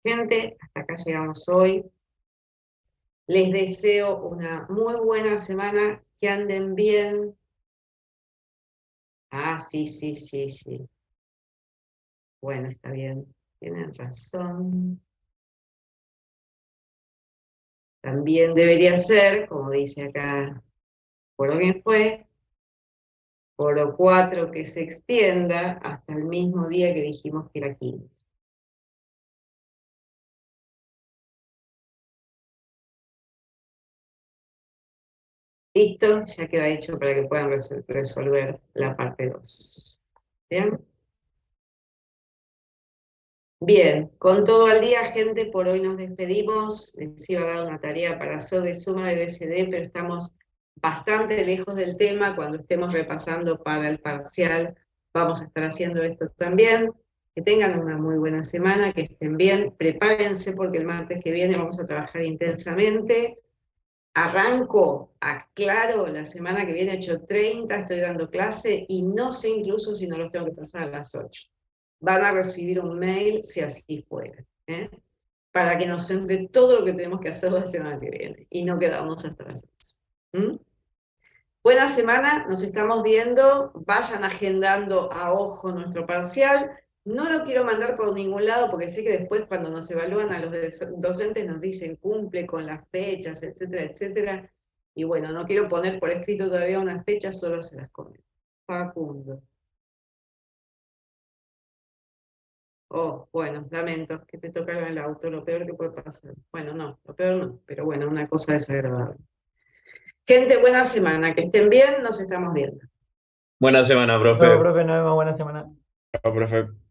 Gente, hasta acá llegamos hoy. Les deseo una muy buena semana, que anden bien. Sí. Bueno, está bien, tienen razón. También debería ser, como dice acá, por lo que fue, foro 4 que se extienda hasta el mismo día que dijimos que era 15. Listo, ya queda hecho para que puedan resolver la parte 2. ¿Bien? Bien, con todo al día, gente, por hoy nos despedimos. Les iba a dar una tarea para hacer de suma de BCD, pero estamos bastante lejos del tema. Cuando estemos repasando para el parcial, vamos a estar haciendo esto también. Que tengan una muy buena semana, que estén bien. Prepárense porque el martes que viene vamos a trabajar intensamente. Arranco, aclaro, la semana que viene 8:30 estoy dando clase y no sé incluso si no los tengo que pasar a las 8. Van a recibir un mail si así fuera, para que nos entre todo lo que tenemos que hacer la semana que viene y no quedarnos hasta las 8. Buena semana, nos estamos viendo, vayan agendando a ojo nuestro parcial. No lo quiero mandar por ningún lado porque sé que después cuando nos evalúan a los docentes nos dicen cumple con las fechas, etcétera, etcétera. Y bueno, no quiero poner por escrito todavía unas fechas, solo se las comento. Facundo. Oh, bueno, lamento que te tocaron el auto, lo peor que puede pasar. Bueno, no, lo peor no, pero bueno, una cosa desagradable. Gente, buena semana, que estén bien, nos estamos viendo. Buena semana, Chao, profe. profe, nos vemos, buena semana. Chao, profe.